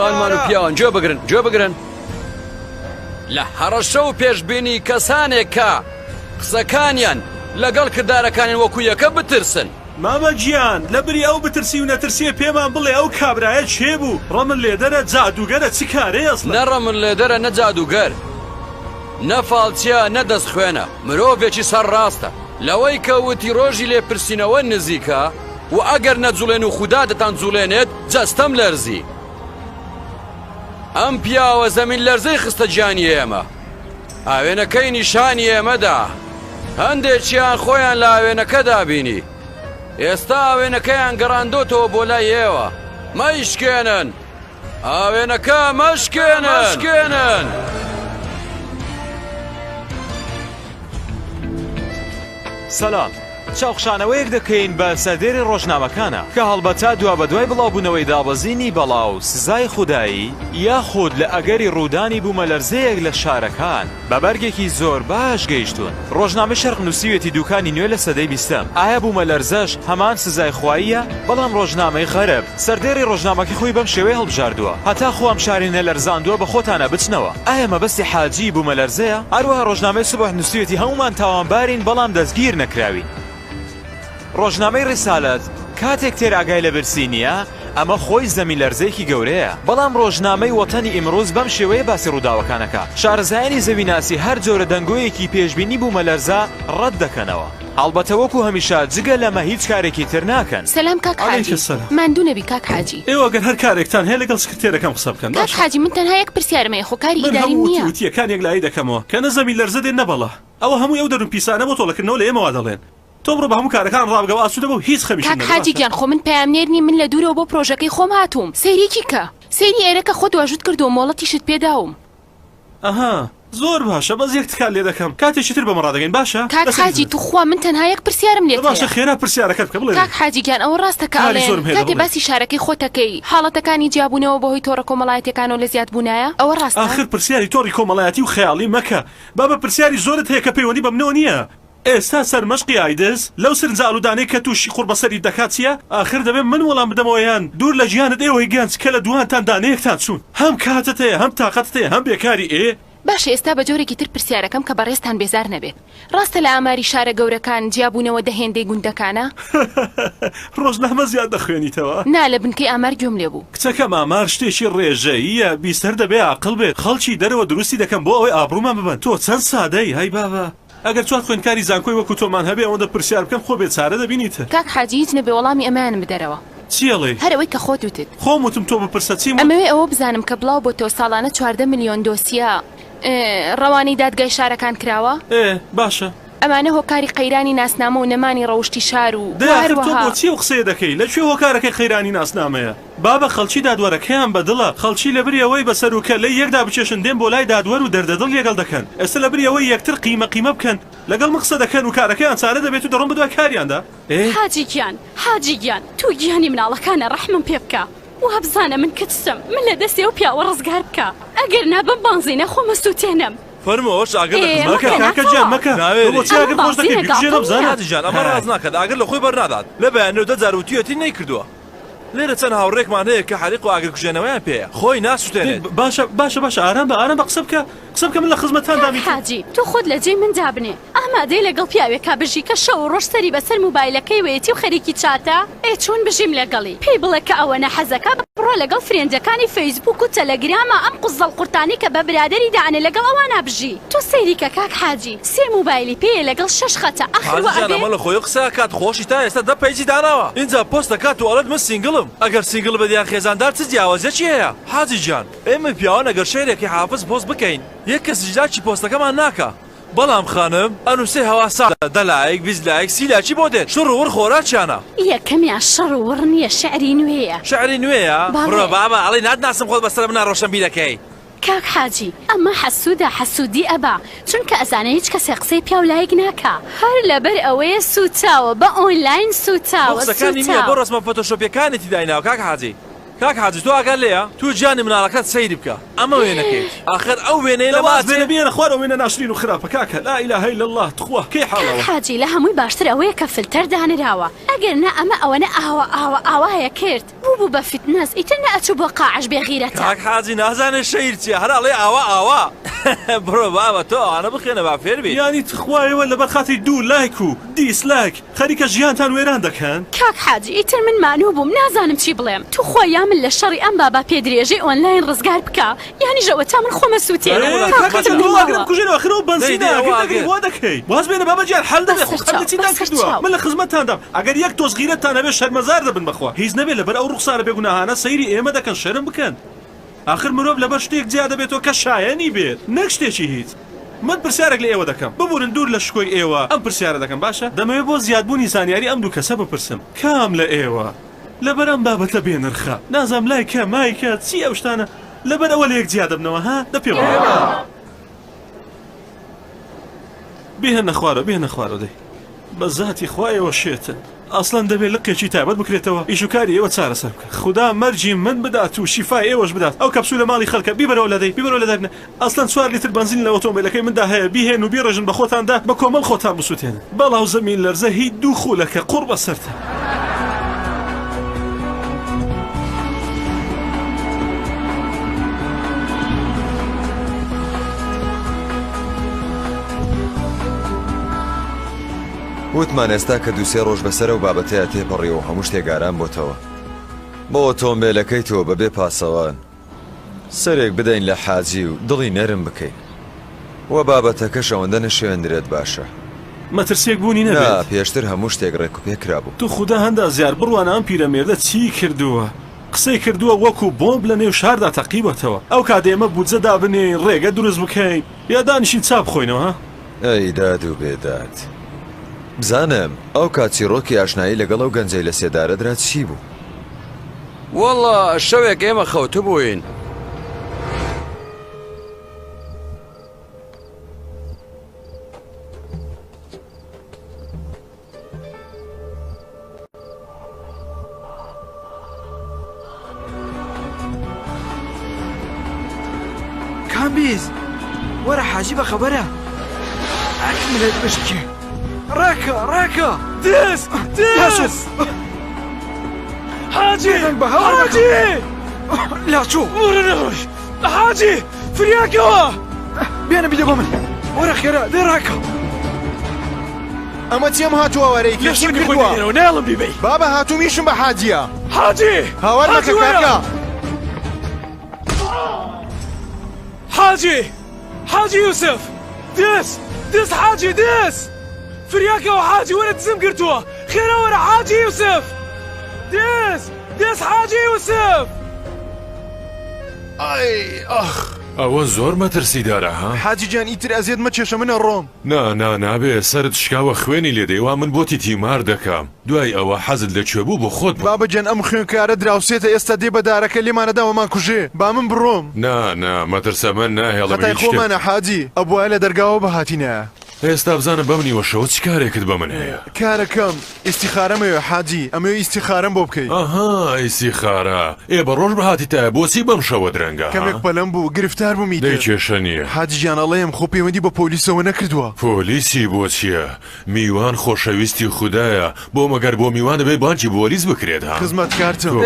خانمان و پیاوان گوێ بگرن لە هەڕەشە و پێشبینی کەسانێک کە قسەکانیان لەگەڵ کردارەکانیان وەکو یەکە بترسن. مامە گیان لە بری ئەو بترسی و نەترسیە پێمان بڵێ ئەو کابرایە چێ بوو؟ ڕەمن لێدەرە جادوگەرە چی کارەیە ئەسڵ؟ نە ڕەمن لێدەرە نە جادوگەر نە فاڵچیە نە دەست خوێنە مرۆڤێکی سەرڕاستە لەوەی کە وتی ڕۆژی لێپرسینەوە نزیکە و ئەگەر نەجوڵێن و خودا دەتان جوڵێنێت جەستەم لەرزی. ئەم پیاوە زەمین لەرزەی خستە گیانی ئێمە ئاوێنەکەی نیشانی ئێمەدا هەندێکیان خۆیان لە ئاوێنەکەدا بینی ئێستا ئاوێنەکەیان گەڕاندۆتەوە بۆ لای ئێوە مەیشکێنن ئاوێنەکە مەشکێنن. سەلام چاوخشانەوەیەک دەکەین بە سەردێری ڕۆژنامەکانە کە هەڵبەتا دوا بە دوای بڵاوبوونەوەی دابەزینی بەڵاو سزای خودایی یاخود لە ئەگەری ڕوودانی بوومەلەرزەیەک لە شارەکان بە بەرگێکی زۆر باش گەیشتون. ڕۆژنامە شەرق نووسیوێتی دوکانی نوێ لە سەدەی 20م ئایا بوومەلەرزەش هەمان سزای خواییە؟ بەڵام ڕۆژنامەی خەرب سەردێری ڕۆژنامەکەی خۆی بەم شێوەیە هەڵبژاردووە هەتا خۆم شاری نەلەرزاندووە بە خۆتانە بچنەوە. ئایا مەبەستی حاجی بوومەلەرزەیە؟ هەروەها ڕۆژنامەی سوبح نووسیوێتی هەمومان تاوانبارین بەڵام دەستگیر نەکراوین. ڕۆژنامەی ڕیسالەت کاتێک تێراگای لە برسی نییە ئەمە خۆی زەمین لەرزەیەکی گەورەیە. بەڵام ڕۆژنامەی وەتەنی ئیمڕۆز بەم شێوەیە باسی ڕووداوەکانەکە شارەزایانی زەویناسی هەر جۆرە دەنگۆیەکی پێشبینی بوومەلەرزە ڕەت دەکەنەوە. هەڵبەتە وەکو هەمیشە جگە لەمە هیچ کارێکی تر ناکەن. سەلام کاک حاجی ماندوو نەبی کاک حاجی ئێوە ئەگەر هەر کارێکتان هەیە لەگەڵ سکرتێرەکەم قسە بکەن. کاک حاجی من تەنها یەک پرسیارمەیە خۆ کاری ئیداری نییە. من وتیەکانێک لای دەکەمەوە کە نە زەمین لەرزە دێن نەبەڵە ئەوە هەموو ئەو دەرون پیسانە بۆ تۆڵەکردنەوە لە ئێمەوا دەڵێن. تۆ بڕۆ بە هەموو کارەکان ڕابگەوە ئاسوودە بە و هیچ خەمیشی کاک حاجی گیان خۆ من پەیامنێرنی من لە دوورەوە بۆ پرۆژەکەی خۆم هاتووم سەیرێکی کە سەیری ئێرەکە خۆت واژوت کردو مۆڵەتیشت پێداوم. ئەها زۆر باشە بەس یەک تکال لێ دەکەم کاتێکی تر بەمە ڕادەگەین باشە؟ کاک حاجی تو خوا من تەنها یەک پرسیارم لێت باشە خێرا پرسیارەکەت بکە بڵێ. کاک حاجی گیان ئەوە ڕاستە کە ئەڵێن کاتێ باسی شارەکەی خۆتەکەی حاڵەتەکانی جیابوونەوە بەهۆی تۆڕە کۆمەڵایەتیەکانەوە لە زیادبوونایە ئەوە ڕاستە؟ ئاخر پرسیاری تۆڕی کۆمەڵایەتی و خەیاڵی مەکە بابە پرسیاری زۆرت هەیە کە پەیوەندی بە منەوە نییە. ئێستا سەرمەشقی ئایدز لەو سرنج ئالوودانەی کە تووشی قوربەسەری دەکات چییە؟ ئاخر دەبێت من وەڵام بدەمەوەیان دوور لە ژیانت ئێوەی گەنج کە لە دوانتان دانەیەکتان چوون هەم کاتت هەیە هەم تااقەتت هەیە هەم بێکاری باشە ئێستا بە جۆرێکی تر پرسیارەکەم کە بەڕێستان بێزار نەبێت ڕاستە لە ئاماری شارە گەورەکان جیابوونەوە دەهێندەی گوندەکانە؟ ڕۆژنامە زیاد دەخوێنیتەوە؟ نا لە بنکەی ئامار گوێم لێ بوو کچەکەم ئامار شتێکی ڕێژەیە بیستەر دەبێ عاقڵ بێت خەڵکی دەرەوە دروستی دەکەم بۆ ئەوەی ئابڕوومان ببن تۆ چەند سادەی هەی بابە ئەگەر چوات خوێندکاری زانکۆی وەکو تۆمان هەبێ ئەوەندە پرسیار بکەم خۆ بێت چارە دەبینیتە. کاک حاجی هیچ نەبێ وەڵامی ئەمانم بدەرەوە. چیڵێ؟ هەرەوەی کە خۆت وتت. خۆم وتم تۆ بپرسە چیم؟ ئەمەوێ ئەوە بزانم کە بڵاو بۆ تۆ ساڵانە 14 ملیۆن دۆسیە ڕەوانەی دادگای شارەکان کراوە؟ باشە. ئەمانە هۆکاری قەیرانی ناسنامە و نەمانی ڕەوشتی شار و هەروەها تۆ بۆچی و قسەیە دەکەی لەکوێ هۆکارەکەی قەیرانی ناسنامەیە؟ بابە خەڵکی دادوەرەکەیان بەدڵە خەڵکی لەبری ئەوەی بەسەر و کەلەی یەکدا بچێشن دێن بۆ لای دادوەر و دەردەدڵ لەگەڵ دەکەن ئێستا لەبری ئەوەی یەکتر قیمە بکەن لەگەڵ قسە دەکەن و کارەکەیان چارە دەبێت و دەڕۆن بە دوای کاریاندا. حاجی گیان تو گیانی مناڵەکانە ڕەحمم پێ بکە و هەبزانە من کچسم من لە دەستی و پیاوە ڕزگار بکە ئەگەر نابم بانزینە خۆمە سووتێنم. فەرمەوەش ئاگەر مەکە کاکەجان مەکە بۆچی ئاگەر خۆش دەکەی بگوژێ نەبزانە حاجیجان ئەمە ڕاز ناکات ئاگەر لە خۆی بەرنادات لە بەیانەوە 10 جار وتویەتی نەیکردووە لێرە چەند هاوڕێکمان هەیە کە حەریق و ئاگر کوژێنەوەیان پێیە خۆی ناسووتێنێت. باشە ئارام بە قسە بکە من لە خزمەتتان دامی. حاجی تو خۆت لە جێی من دابنێ ئامادەی لەگەڵ پیاوێکا بژی کە شەو ڕۆژ سەری بەسەر موبایلەکەی وێتی و خەریکی چاتە چۆن بژیم لەگەڵی پێی بڵێ کە ئەوە نەحەزەکە بڕۆ لەگەڵ فرێندەکانی فەیسبوک و تەلەگرامە ئەم قوزەڵ قورتانی کە بە برادەری دانە لەگەڵ ئەوانە بژی تو سەیریکە کاک حاجی 3 موبایلی پێیە لەگەڵ 6 خەتە ئەمە لە خۆی قسە کات خۆشی تا ئێستا 10 پەیجی داناوە اینجا پۆست دەکات و ئەڵێت من سینگڵم ئەگەر سینگڵ بەدیان خێزاندار چ جیاوازێکی هەیە؟ حاجی جان ئێمە پیاوە ئەگەر شێرێکی حافظ پۆست بکەین یەک کەس جداچی پۆستەکەمان ناکە بەڵام خانم ئەنووسێ هەوا ساڵە 10 لایک 20 لایک 30 لاکی بۆ دێت شڕ وڕ خۆراکیانە یەکەمیان شەڕ و وڕ نییە شعری نوێیە شعری نوێیە بڕۆ بابە ئەڵێ ناتناسم خۆت بەسەر بنا ڕۆشنبی دەکەی. کاک حاجی ئەمە حەسوودی ئەبا چونکە ئەزانە هیچ کەسێ قسەی پیا و لایک ناکە هەر لەبەر ئەوەیە سوتاوە بە ئۆنلاین سوتاوە قسەکانی نییە بۆ ڕسمە فۆتۆشۆپیەکانێتی دایناوە کاک حاجی کاک حاجی تۆ ئاگەر لێیە تۆ گیانی مناڵەکەت سەیری بکە ئەمە وێنەکەیت آخر ئەو وێنەی لە بێنە بێنە خوارە وێنە ناشرین و خراپە کاکە لا إله إلا الله تخوا کەی حاڵەوە حاجی لە هەمووی باشتر ئەوەیە کە فلتەر دانراوە ئەگەر نە ئەمە ئەوەنە ئاوا هەیە کرد بوو بە فتنەس ئیتر نەئەچوو بۆ قاعش بێغیرەتە کاک حاجی نازانێت شەیر چیە هەراڵێ ئاوا بڕۆ بابە تۆ ئەوانە بخێنە با فێر بێت یانی تخوایەوە لەبەر خاتی دوو لایک و دیسلایک خەریکە ژیانتان وێران دەکەن کاک حاجی ئیتر من مانوو بووم نازانم چی بڵێم تو خۆیان من لە شەڕی ئەم بابا پێدرێژەی ئۆنلاین ڕزگار بکە یانی ژەوە تا من خۆمە سووتێنەوەگرم بنزینەوە دەکەی واز بێنە بابەجیان حەل دەخۆچیدان کردووە من لە خزمەتتاندام ئەگەر یەک تۆز غیرەتتان هەبێ شەرمەزار دەبن بخوا هیچ نەبێت لەبەر ئەو ڕوخسارە بێگوناهانە سەیری ئێمە دەکەن شەرم بکەن آخر مرۆڤ لەبەر شتێک جیا دەبێتەوە کە شایەنی بێت نەک شتێکی هیچ من پرسیارێک لە ئێوە دەکەم ببورن دوور لە شکۆی ئێوە ئەم پرسیارە دەکەم باشە دەمەوێت بۆ زیادبوونی زانیاری ئەم دوو کەسە بپرسم کام لە ئێوە لەبەر ئەم بابەتە بێنرخە نازام لای کە مایکە چی ئەو شتانە لەبەر ئەوە لە یەک جیا دەبنەوە ها دەپێ بێنە خوارە دەی بە ذاتی خوایەوە شێتن ئەسڵەن دەبێت لقێکی تایبەت بکرێتەوە ئیشوکاری ئێوە چارەسەر بکە خدا مەرجی من بدات و شیفای ئێوەش بدات ئەو کەپسولە ماڵی خەڵکە بیبەرەوە لەدەی ئەسڵەن 4 لیتر بنزین لە ئۆتۆمبیلەکەی مندا هەیە بیهێن و بیڕێژن بە خۆتاندا بە کۆمەڵ خۆتان بسووتێنن بەڵاو زەمین لەرزە هیچ دوو خولەکە قوڕ بەسەرتە وتمان ئێستا کە دووسێ ڕۆژ بەسەر و بابەتەیە تێپەڕیەوە هەموو شتێگاران بۆتەوە بۆ ئۆتۆمبیلەکەی تۆ بەبێ پاسەوان سەرێک بدەین لە حاجی و دڵی نەرم بکەین وە بابەتەکەش ئەوەندە نەشێوێندرێت باشە مەترسێک بوونی نەبێت پێشتر هەموو شتێک ڕێکوپێ کرابوو تو خوددا هەندا زیار بڕوانە ئەم پیرەمێردە چی کردووە قسەی کردووە وەکو بۆمب لە نێو شاردا تەقیبەتەوە ئەو کاتێمە بودجەدا بنێ ڕێگە دروست بکەین یا دانیشین چاپ خۆینەوە ئەی داد و بێداد بزانم ئەو کاتی ڕۆکی ئاشنایی لەگەڵ ئەو گەنجەی لە سێدارەدرا چی بوو؟ وەڵڵا شەوێک ئێمە خەوتو بووین کامبیز وەرە حاجی بە خەبەرە ئەکملت بشکێ ڕاکە دەست حاجی لاچوو حاجی فریاکەوە بێنە بیدە بۆ من وەرە خێرا دێڕاکە ئەمە چێم هاتووە وەرەی کێشم کردووە ناڵم بیبەی بابە هاتوومیشم بە حاجیە حاجی هاوار مەکە کاکە حاجی یوسف دەست حاجی دەست فریاکەوە حاجی وەرە دزم گرتووە خێرا وەرە حاجی یوسف دەست حاجی یوسف ئای ئەخ ئەوە زۆر مەترسیدارە ها حاجی جان ئیتر ئەزیێت مەچێشە منە ڕۆم نابێ سرت شکاوە خوێنی لێدەیوا من بۆتی تیمار دەکەم دوای ئەوە حەزت لەکوێ بوو بۆ خۆت بابە جان ئەم خوێنکارە دراوسێتە ئێستا دێ بەدارەکە لێمانەداوەمان کوژێ با من بڕۆم مەترسە من ناهێڵم هەتای خۆمانە حاجی ئەبووە لە دەرگاوە بەهاتینە ئێستا بزانم بەم نیوەشەوە چ کارێکت بە من هەیە کارەکەم ئیستیخارەمەوە حاجی ئەمە ئیستیخارەم بۆ بکەیت ئەها ئیستیخارە بە ڕۆژ بەهاتیتە بۆچی بەم شەوە درەنگە کەمێک پەلەم بوو گرفتار بوومی دەی کێشە نییە حاجی جانەڵەیەم خۆ پەیوەندی بە پۆلیسەوە نەکردووە پۆلیسی بۆ چییە میوان خۆشەویستی خوددایە بۆ مەگەر بۆ میوان دەبێت بانکی بۆلیس بکرێت ها خزمەت کارتم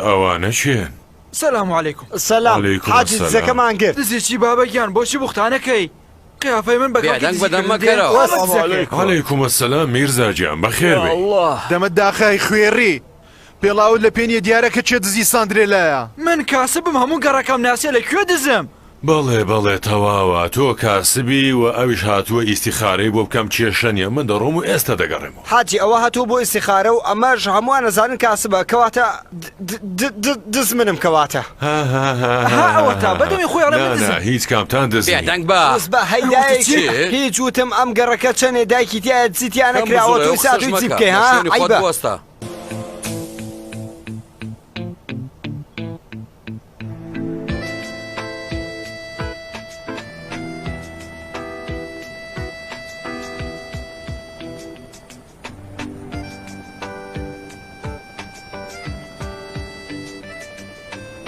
ئەوانە چێن سلام علیکم سلام حاجی دزەکەمان کرد دزێکی بابەگیان بۆچی بوختانەکەی قیافەی من بەدەنگ بەدەمەکەرەوە عەلەیکوم ئەسسەلام میرزاجیان بەخێر بێ دەمە داخای خوێڕی پێڵاوت لە پێنیە دیارە کە چێ دزی ساندرێ لایە من کاسبم هەموو گەڕەکەم ناسێ لەکوێ دزم بەڵێ تەواوە تۆ کاسبی و ئەویش هاتووە ئیستیخارەی بۆ بکەم کێشەنیە من دەڕۆم و ئێستا دەگەڕێمەوە حاجی ئەوە هاتوو بۆ ئیستیخارە و ئەمەش هەمووان نەزانن کاسبە کەواتە دز منم کەواتە ئەوە تا بەدەمی خۆی ڕێ هیچ کامتان دزنی بێدەنگ بە هەیدایکی هیچ وتم ئەم گەڕەکە چەندێ دایکی تایە چیتیانە کراوە توی ساتوی چی بکەی ها عیبە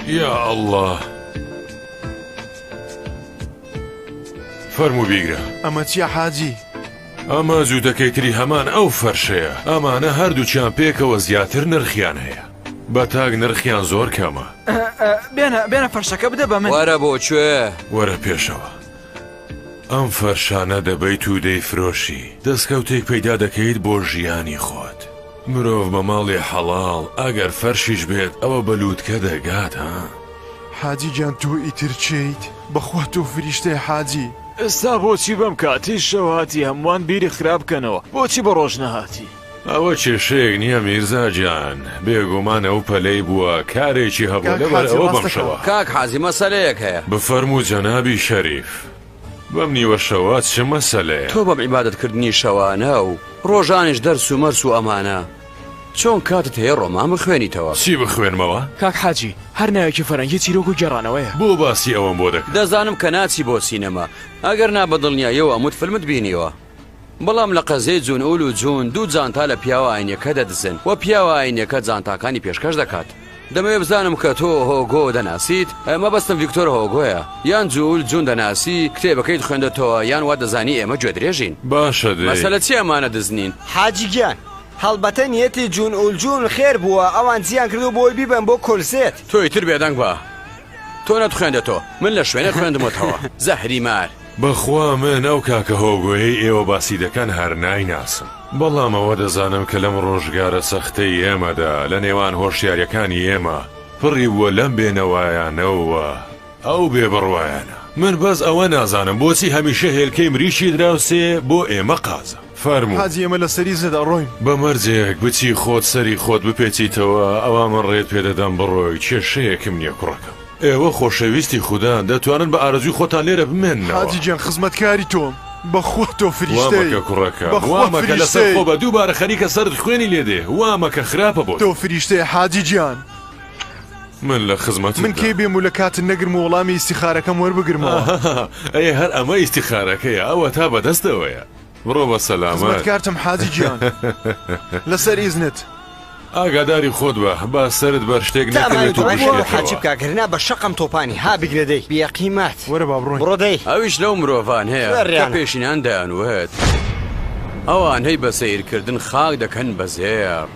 یا الله فەرموو بیگرە ئەمە چییە حاجی؟ ئەمە جوودەکەیتری هەمان ئەو فەرشەیە ئەمانە هەردووچیان پێکەوە زیاتر نرخیان هەیە بە تاک نرخیان زۆر کەمە بێنە فەرشەکە بدە بە من وەرە بۆ کوێ وەرە پێشەوە ئەم فەرشانە دەبەیت و دەیفرۆشی دەستکەوتێک پەیدا دەکەیت بۆ ژیانی خۆت مرۆڤ بە ماڵی حەڵاڵ ئەگەر فەرشیش بێت ئەوە بەلووتکە دەگات ها حاجی گیان تو ئیتر چیت بەخوا تۆ فریشتەی حاجی ئێستا بۆچی بەم کاتی شەوهاتی هەمووان بیری خراپ بکەنەوە بۆچی بە ڕۆژ نەهاتی ئەوە کێشەیەک نییە میرزاجان بێگومان ئەو پەلەی بووە کارێکی هەبوو لەبەر ئەوە بەمشەوە کاک حازی مەسەلەیەک هەیە بفەرموو جەنابی شەریف بەم نیوە شەوات چه مەسەلەیە تۆ بەم عیبادەتکردنی شەوانە و ڕۆژانیش دەرس و مەرس و ئەمانە چۆن کاتت هەیە ڕۆمان بخوێنیتەوە چی بخوێنمەوە؟ کاک حاجی هەر ناوێکی فەرەنگی چیرۆک و گێڕانەوەیە بۆ باسی ئەوەم بۆ دەکەم دەزانم کە ناچی بۆ سینەما ئەگەر نابەدڵنیایەوە ئەموت فیلمت بینیوە بەڵام لە قەزەی جوون ئول و جوون دوو جانتا لە پیاوە ئاینەکە دەدزن و پیاوە ئاینەکە جانتاکانی پێشکەش دەکات دەمەوێت بزانم کە تۆ هۆگۆ دەناسیت ئەمە بەستم ڤیکتۆر هۆگۆیە یان جوول جوون دەناسی کتێبەکەیت خوێندەتەوە یان وا دەزانی ئێمە گوێ درێژین باشە مەسەلە چی ئەمانە دزنین حاجی گیان هەڵبەتە نیەتی جوون ئولجوون خێر بووە ئەوان زیان کردو بۆی بیبن بۆ کۆلسێت تۆی تر بێدەنگ بە تۆ نەتخوێندێتەوە من لە شوێنە خوێندمەوە زەهری مار بەخوا من ئەو کاکە هۆگۆیەی ئێوە باسی دەکەن هەر نایناسم بەڵام ئەوە دەزانم کە لەم ڕۆژگارە سەختەی ئێمەدا لە نێوان هۆشیاریەکانی ئێمە پڕی بووە لەم بێنەوایانەوە ئەو بێبڕوایانە من بەس ئەوە نازانم بۆچی هەمیشە هێلکەی مریشی دراوسێ بۆ ئێمە قازە فەرموو حاجی ئێمە لە سەری زەدا ڕۆین بە مەرجێک بچی خۆت سەری خۆت بپێچیتەوە ئەوە من ڕێت پێدەدەم بڕۆی کێشەیەکم نییە کوڕەکەم ئێوە خۆشەویستی خوددان دەتوانن بە ئارەزوی خۆتان لێرە بمێنەوە حاجی گیان خزمەتکاری تۆم بەخۆ تۆ فریشتەی وامەکە کوڕەکە وامەکە لەسەر خۆ بە دووبارە خەریکە سەرت خوێنی لێدێ وامەکە خراپە بۆ تۆ فریشتەی حاجی گیان من لە خزمەت من کێ بێم و لە کاتن نەگرم و وەڵامی ئیستیخارەکەم وەربگرمەوە ئەیە هەر ئەمە ئیستیخارەکەیە ئەوە تا بەدەستەوەیە بڕۆ بە سەلامەت خزمەتکارتم حاجی گیان لەسەر ئیزنت ئاگاداری خۆت بە با سرت بەر شتێک نەکەوێت و حاجی بکاکردنا بە شەقم تۆپانی ها بگرێدەی بیقیمات وەرە با بڕۆین بڕۆدەی ئەویش لەو مرۆڤان هەیە کە پێشینان دەیانوێت ئەوان هەی بە سیرکردن خاک دەکەن بەزێر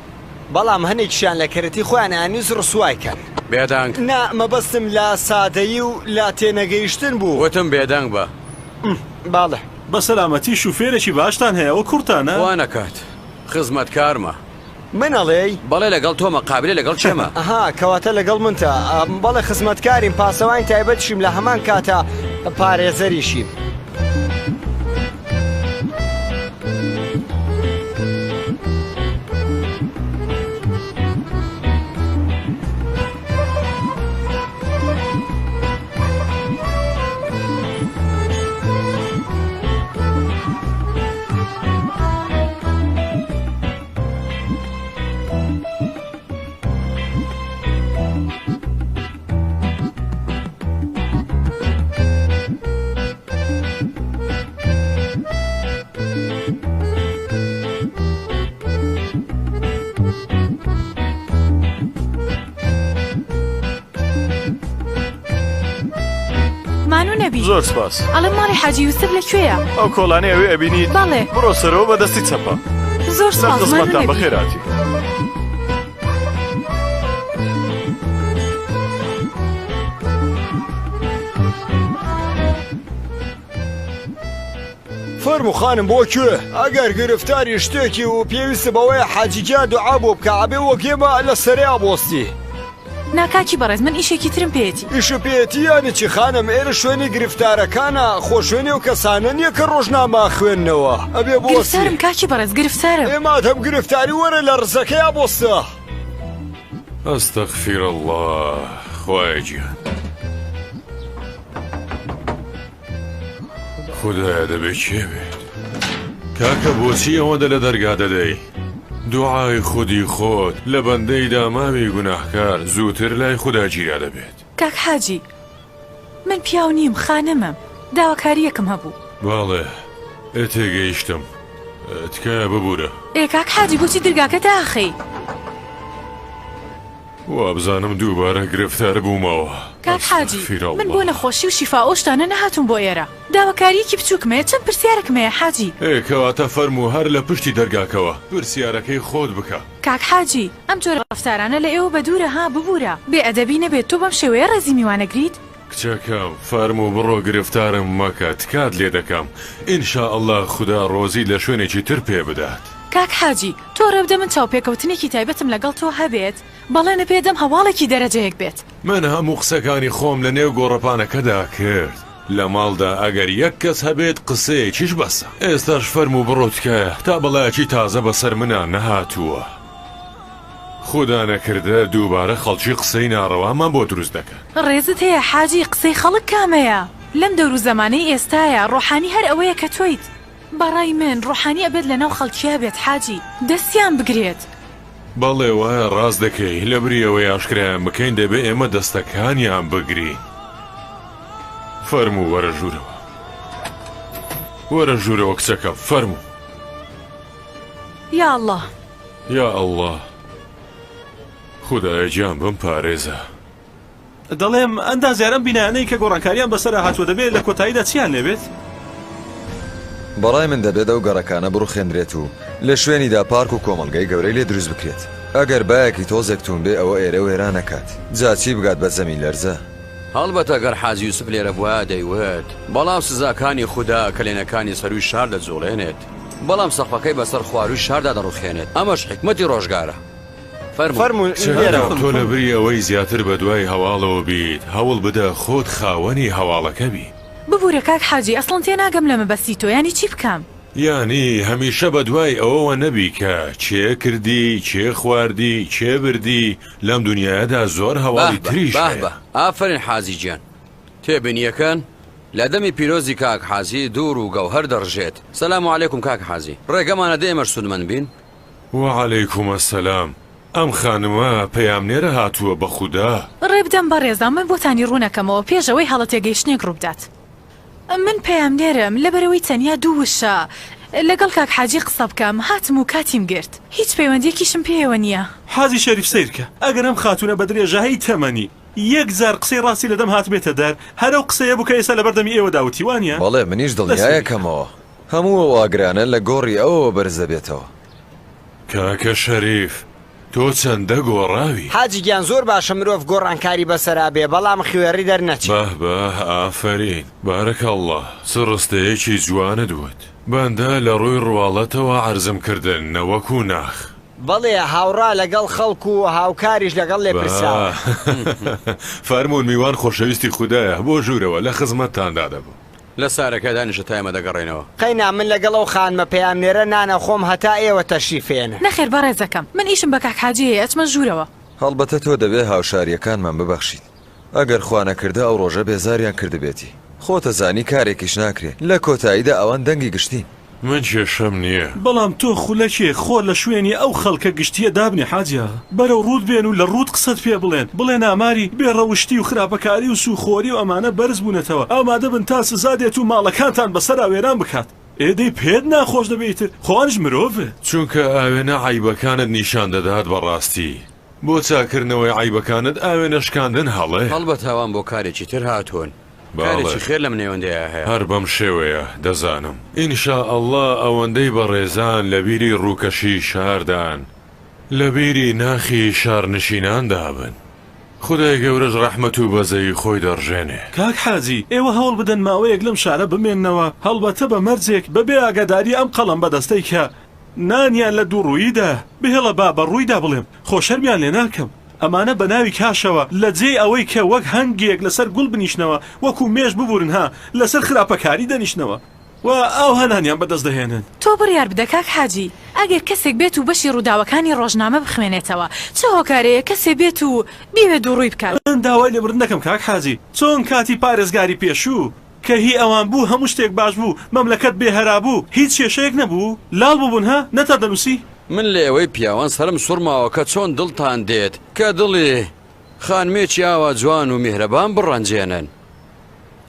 بەڵام هەنێکیشیان لە کەرەتی خۆیان ئانیز ڕسوایکەن بێدەنگ نا مەبەستم لە سادەیی و لا تێنەگەیشتن بوو وتم بێدەنگ بە باڵێ بە سەلامەتی شوفێرێکی باشتان هەیە ئەو کورتانە وا نەکات خزمەتکارمە منەڵێی بەڵێ لەگەڵ تۆ مەقابلێ لەگەڵ چێمە ئەها کەواتە لەگەڵ منتە بەڵێ خزمەتکاریم پاسەوانی تایبەتشیم لە هەمان کاتە پارێزەریشیم زۆر سپاس ئەڵێ ماڵی حاجی یوسف لەکوێیە؟ ئەو کۆڵانەی ئەوێ ئەبینیت بەڵێ بڕۆ سەرەوە بە دەستی چەپە زۆر سپاس خزمەتتان بەخێراتی فەرموو خانم بۆ کوێ ئەگەر گرفتاری شتێکی و پێویستە بەوەی حاجیجا دوعا بۆ بکە ئەبێ وەک ئێمە لە سەریا بۆستی ناکاکی بەڕێز من ئیشێکی ترم پێێتی ئیشە پێێتی یانی چی خانم ئێرە شوێنی گرفتارەکانە خۆ شوێنی و کەسانە نییە کە ڕۆژنامە خوێندنەوە ئەبێ گرفتارم کاکی بەڕێز گرفتارم ئێمە هەم گرفتاری وەرە لە ڕزەکەیا بۆستە ئەستەغفیر الله خوای گیان خودایە دەبێت کێ بێت کاکە بۆچی ئەوەندە لە دەرگا دەدەی دوعای خودی خۆت لە بەندەی داماوی گوناهکار زووتر لای خوددا گیرا دەبێت کاک حاجی من پیاو نیم خانمم داواکاریەکەم هەبوو باڵێ تێگەیشتم تکایە ببوورە ئێ کاک حاجی بۆچی دەرگاکە داخەی وابزانم دووبارە گرفتار بوومەوە. کاک حاجی من بۆ نەخۆشی و شیفا ئەوشتانە نەهاتوم بۆ ئێرە. داواکاریەکی بچووکمەیە چەند پرسیارێکمەیە حاجی. کەواتە فەرموو هەر لە پشتی دەرگاکەوە پرسیارەکەی خۆت بکە. کاک حاجی ئەم جۆرە ڕەفتارانە لە ئێوە بە دوورە ها ببوورە. بێئەدەبی نەبێت تۆ بەم شێوەیە ڕێزی میوانەگریت؟ کچەکەم فەرموو بڕۆ گرفتارم مەکە تکات لێ دەکەم. ئینشاءالله خوددا ڕۆزی لە شوێنێکی تر پێ بدات. کاک حاجی تۆ ڕێبدە من چاوپێکەوتنێکی تایبەتم لەگەڵ تۆ هەبێت بەڵێنە پێدەم هەواڵێکی دەرەجەیەک بێت. من هەموو قسەکانی خۆم لە نێو گۆڕەپانەکەدا کرد. لە ماڵدا ئەگەر یەک کەس هەبێت قسەیەکیش بەسە. ئێستاش فەرموو بڕۆ تکایە تا بەڵایەکی تازە بەسەر منە نەهاتووە. خوددا نەکردە دووبارە خەڵکی قسەی ناڕەوامان بۆ دروست دەکەن. ڕێزت هەیە حاجی قسەی خەڵک کامەیە؟ لەم دەور و زەمانەی ئێستایە ڕۆحانی هەر ئەوەیە کە تۆیت. بەڕای من ڕۆحانی ئەبێت لەناو خەڵکیە بێت حاجی دەستیان بگرێت. بەڵێ وایە ڕاست دەکەی لە بریەوەی ئاشکرایان بکەین دەبێ ئێمە دەستەکانیان بگری. فەرموو وەرە ژوورەوە. وەرە ژوورەوە کچەکەم فەرموو. یا الله یا الله خودایە گیان بم پارێزە. دەڵێم ئەندازیارم بینایانەی کە گۆڕانکاریان بەسەر هاتووە دەبێت لە کۆتاییدا چیان لێبێت؟ بەڕای من دەبێت ئەو گەڕەکانە بڕوخێنرێت و لە شوێنیدا پارک و کۆمەڵگەی گەورەی لێ دروست بکرێت. ئەگەر بایەکی تۆزێکتون بێ ئەوە ئێرە وێران نەکات. جا چی بگات بە زەمین لەرزە؟ هەڵبەتە گەر حاجی یوسف لێرە بووە دەیوێت بەڵام سزاکانی خوددا کلێنەکانی سەروی شار دەجوڵێنێت بەڵام سەقفەکەی بەسەر خواروی شاردا دەڕوخێنێت. ئەمەش حکمەتی ڕۆژگارە. فەرموو تۆ لە بری ئەوەی زیاتر بە دوای هەواڵەوە بیت هەوڵ بدە خۆت خاوەنی هەواڵەکە بی. ببوورە کاک حاجی ئەسڵەن تێناگەم لەمە بەسی تۆ ینی چی بکەم؟ یانی هەمیشە بە دوای ئەوەوە نەبی کە چێ کردی چێ خواردی چێ بردی لەم دنیادا زۆر هەواڵی تریش بە ئافرین حازی گیان تێبینیەکەن لە دەمی پیرۆزی کاک حازی دوور و گەوهەر دەڕژێت. سەلام عەلەیکوم کاک حازی ڕێگەمانە دێمە سوودمەند بین. وعەلەیکوم ئەسەلام. ئەم خانمە پەیامنێرە هاتووە بە خودا. ڕێبدەم بەڕێزان من بۆتانی ڕوونەکەمەوە پێشەوەی هەڵەتێگەیشتنێک ڕووبدات. من پەیامنێرم لەبەرەوەی تەنیا دوو وشە لەگەڵ کاک حاجی قسە بکەم هاتم و کاتیم گرت. هیچ پەیوەندێکیشم پێوە نییە. حازی شەریف سیرکە ئەگەر ئەم خاتونە بە درێژایی تەمەنی یەک زار قسەی ڕاستی لەدەم هاتبێتە دەر هەرو قسەیە بووکە ئێستا لە بەردەمی ئێوە داوتی وانە؟ بەڵێ منیش دڵنیایەکەمەوە هەموو واگرانە لە گۆڕی ئەوە بەرز دەبێتەوە. کاکە شەریف تۆ چەندە گۆڕاوی؟ حاجی گیان زۆر باشە مرۆڤ گۆڕانکاری بەسەرا بێ بەڵام خوێڕی دەرنەچێت. بە ئافرین بارەکەڵڵا چ ڕستەیەکی جوانە دوت بەندە لە ڕووی ڕواڵەتەوە عەرزم کردن نەوەکو ناخ. بەڵێ هاوڕا لەگەڵ خەڵکو و هاوکاریش لەگەڵ لێ پرساوە. فەرموون میوان خۆشەویستی خوددایە بۆ ژوورەوە لە خزمەتتاندا دەبوو. لە سارەکەدا نیشە تایمە دەگەڕێنەوە. قەینا من لەگەڵ ئەو خانمە پەیامنێرە نانە خۆم هەتا ئێوە تەشریفێنە. نەخێر بەڕێزەکەم من ئیشم بە کاک حاجیەیە ئەچمە ژوورەوە. هەڵبەتە تۆ دەبێ هاوشاریەکانمان ببەخشیت. ئەگەر خوا نەکردە ئەو ڕۆژە بێزاریان کردبێتی. خۆتە زانی کارێکیش ناکرێت لە کۆتاییدا ئەوان دەنگی گشتین. من کێشەم نییە. بەڵام تۆ خولەکێ خۆر لە شوێنی ئەو خەڵکە گشتیە دابنی حاجیا بەرەو ڕوود بێن و لە ڕوود قسەت پێ بڵێن ئاماری بێڕەوشتی و خراپەکاری و سوخۆری و ئەمانە بەرز بوونەتەوە ئامادە بن تا سزادێت و ماڵەکانتان بەسەر ئاوێران بکات. ئێدەی پێت ناخۆش دەبێتتر خۆوانش مرۆڤێ چونکە ئاوێنە عیبەکانت نیشان دەدات بەڕاستی بۆ چاکردنەوەی عیبەکانت ئاوێنەشکاندن هەڵێ هەڵبەت هاوان بۆ کارێکی تر هاتوون. کارێکی خێر لەم نێوەندەیە هەیە. هەر بەم شێوەیە دەزانم ئینشاءالله ئەوەندەی بەڕێزان لە بیری ڕووکەشی شاردان لە بیری ناخی شارنشینان دابن. خدای گەورەش ڕەحمەت و بەزەی خۆی دەڕژێنێ. کاک حاجی ئێوە هەوڵ بدەن ماوەیەک لەم شارە بمێننەوە هەڵبەتە بە مەرجێک بەبێ ئاگاداری ئەم قەڵەم بەدەستەی کە نانیان لە دوو ڕوویدا بهێڵە با بە ڕوویدا بڵێم خۆشەرمیان لێ ناکەم. ئەمانە بە ناوی کاشەوە لە جێ ئەوەی کە وەک هەنگێک لەسەر گوڵ بنیشنەوە وەکو مێژ ببورن ها لەسەر خراپەکاری دەنیشنەوە و ئەو هەنانیان بەدەست دەهێنن. تۆ بڕیار بدە کاک حاجی ئەگەر کەسێک بێت و بەشی ڕووداوەکانی ڕۆژنامە بخوێنێتەوە چه هۆکارەیە کەسێ بێت و بیوێ دووڕووی بکات. من داوای لێبڕن دەکەم کاک حاجی چۆن کاتی پارێزگاری پێشوو کە هی ئەوان بوو هەموو شتێک باش بوو مەملەکەت بێهەرا بوو هیچ کێشەیەک نەبوو لاڵ ببوون ها نەتا دەنووسی. من لە ئێوەی پیاوان سەرم سوورماوە کە چۆن دڵتان دێت کە دڵی خانمێکی ئاوا جوان و میهرەبان بڕەنجێنن.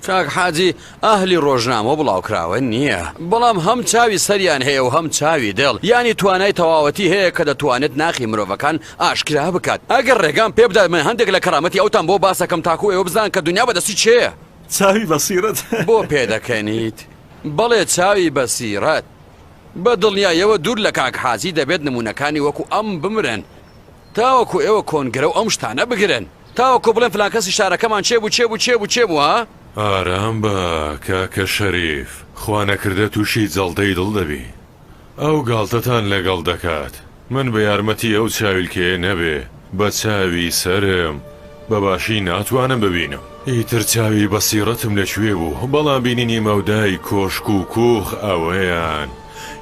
کاک حاجی ئەهلی ڕۆژنامە بڵاوکراوە نییە بەڵام هەم چاوی سەریان هەیە و هەم چاوی دڵ یانی توانای تەواوەتی هەیە کە دەتوانێت ناخی مرۆڤەکان ئاشکرا بکات ئەگەر ڕێگام پێ بدات من هەندێک لە کەرامەتی ئەوتان بۆ باسەکەم تاکو ئێوە بزان کە دنیا بەدەستی چێە چاوی بەسیرەت بۆ پێدەکەنیت بەڵێ چاوی بەسیرەت بە دڵنیایەوە دوور لە کاک حاجی دەبێت نمونونەکانی وەکو ئەم بمرن تاوەکو ئێوە کۆنگرە و ئەم شتانە بگرن تاوەکو بڵێن فلان کەسی شارەکەمان چێبوو ها ئارام بە کاکە شەریف خوا نەکردە تووشی جەڵدەی دڵ دەبی ئەو گاڵتەتان لەگەڵ دەکات من بە یارمەتی ئەو چاویلکێ نەبێ بە چاوی سرم بەباشی ناتوانم ببینم ئیتر چاوی بەسیرەتم لەکوێ بوو بەڵام بینینی مەودای کۆشک و کوخ ئەوەیان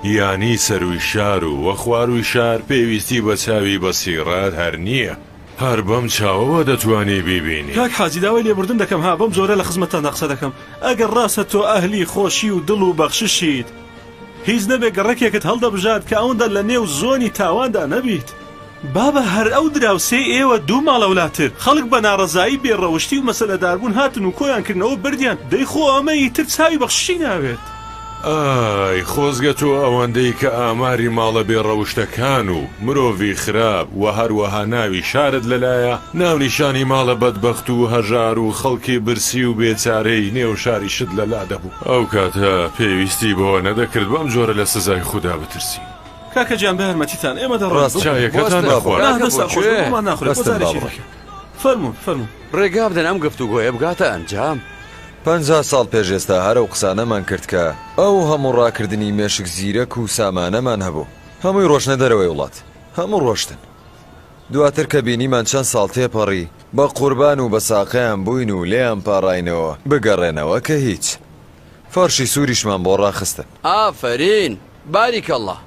یانی سەروی شار و وە خواروی شار پێویستی بە چاوی بەسیرەت هەر نییە هەر بەم چاوەوە دەتوانی بیبینی کاک حاجی داوای لێبوردن دەکەم ها بەم زۆرە لە خزمەتتاندا قسە دەکەم ئەگەر ڕاستە تۆ ئەهلی خۆشی و دڵ و بەخششیت هیچ نەبێ گەڕێکێکت هەڵدەبژات کە ئەوەندە لە نێو زۆنی تاواندا نەبیت بابە هەر ئەو دراوسێ ئێوە دوو ماڵەولاتر خەڵک بە ناڕەزایی بێڕەوشتی و مەسەلەداربوون هاتن و کۆیان کردنەوە بردیان دەی خۆ ئەمەی تر چاوی بەخشی ناوێت ئای خۆزگە تۆ ئەوەندەی کە ئاماری ماڵە بێڕەوشتەکان و مرۆڤی خراپ و هەروەها ناوی شارت لەلایە ناونیشانی ماڵە بەدبەخت و هەژار و خەڵکی برسی و بێچارەی نێو شاری شت لەلا دەبوو ئەو کاتە پێویستی بەوە نەدەکرد بەم جۆرە لە سزای خوددا بترسی کاکە گیان بە هەرمەتیتان ئێمە دەڕاست چایەکەتان فەرموو ڕێگا بدەن ئەم گفتوگۆیە بگاتە ئەنجام 50 ساڵ پێش ئێستا هەرە و قسانەمان کرد کە ئەو هەموو ڕاکردنی مێشک زیرەک و سامانەمان هەبوو هەمووی ڕۆشنە دەرەوەی وڵات هەموو ڕۆشتن دواتر کە بینیمان چەند ساڵ تێپەڕی بە قوربان و بە ساقەیان بووین و لێیان پاڕاینەوە بگەڕێنەوە کە هیچ فەرشی سووریشمان بۆ ڕاخستن ئافرین باریکەڵڵا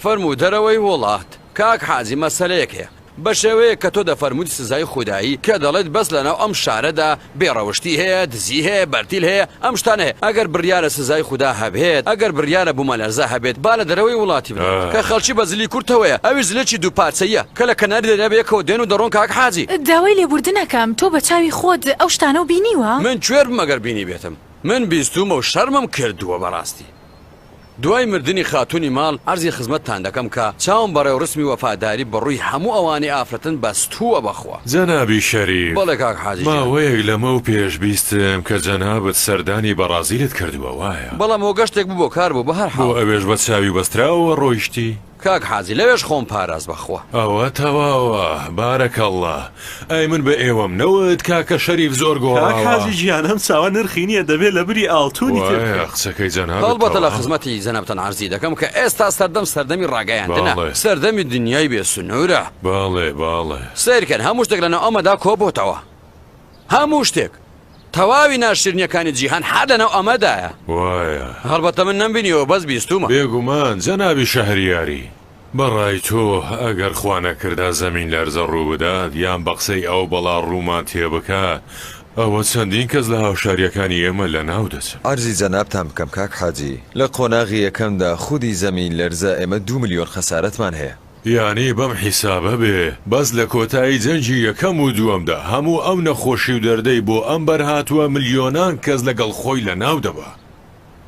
فەرموو دەرەوەی وڵات کاک حاجی مەسەلەیەک هەیە بە شێوەیە کە تۆ دەفەرمووی سزای خودایی کە دەڵێت بەس لەناو ئەم شارەدا بێڕەوشتی هەیە دزی هەیە بەرتیل هەیە ئەم شتانە هەیە ئەگەر بڕیارە سزای خوددا هەبێت ئەگەر بڕیارە بوومەلەرزە هەبێت با لە دەرەوەی وڵاتی بێت کە خەڵکی بە زلی کورتەوەیە ئەوی زلێکی دووپارچەیە کە لە کەناری دەرەبەیەکەوە دێن و دەڕۆن کاک حاجی داوای لێبوردنەکەم تۆ بە چاوی خۆت ئەو شتانە و بینیوە من کوێر مەگەر بینی بێتم من بیستومە و شەرمم کردووە بەڕاستی دوای مردنی خاتونی ماڵ ئەرزی خزمەتتان دەکەم کە چاوم بەڕێو ڕسمی وەفاداری بەڕووی هەموو ئەوانی ئافرەتن بەستووە بەخوا جەنابی شەریف بەڵێ کاک حاجی ماوەیەک لەمە و پێش بیستم کە جەنابەت سەردانی بەرازیلت کردووە وایە بەڵام ئەو گەشتێک بوو بۆ کار بوو بە هەر بۆ ئەوێش بە چاوی بەستراوە ڕۆیشتی کاک حاجی لەوێش خۆم پاراز بەخوا ئەوە تەواوە بارەکەڵڵا ئەی من بە ئێوەم نەوت کاکە شەریف زۆر گۆڕاوە کاک حاجی گیان ئەم چاوە نرخی نییە دەبێت لە بری ئاڵتوونی قسەکەی جەنابەت هەڵبەتە لە خزمەتی جەنابەتان عەرزی دەکەم کە ئێستا سەردەمی ڕاگەیاندنە سەردەمی دنیای بێسنوورە باڵێ سیرکەن هەموو شتێک لەناو ئەمەدا کۆبۆتەوە هەموو شتێک تەواوی ناشرینیەکانی جیهان حەد لەناو ئەمەدایە وایە هەڵبەتە من نەمبینیەوە بەس بیستومە بێگومان جەنابی شەهریاری بەڕای تۆ ئەگەر خوا نەکردا زەمین لەرزە ڕوو بدات یان بە قسەی ئەو بەڵا ڕوومان تێبکات ئەوە چەندین کەس لە هاوشاریەکانی ئێمە لە ناو دەچن ئەرزی جەنابتان بکەم کاک حاجی لە قۆناغی یەکەمدا خودی زەمین لەرزە ئێمە 2 ملیۆن خەسارەتمان هەیە یانی بەم حیسابە بێ بەس لە کۆتایی جەنجی یەکەم و دووەمدا هەموو ئەو نەخۆشی و دەردەی بۆ ئەم بەرهاتووە ملیۆنان کەس لەگەڵ خۆی لە ناو دەبا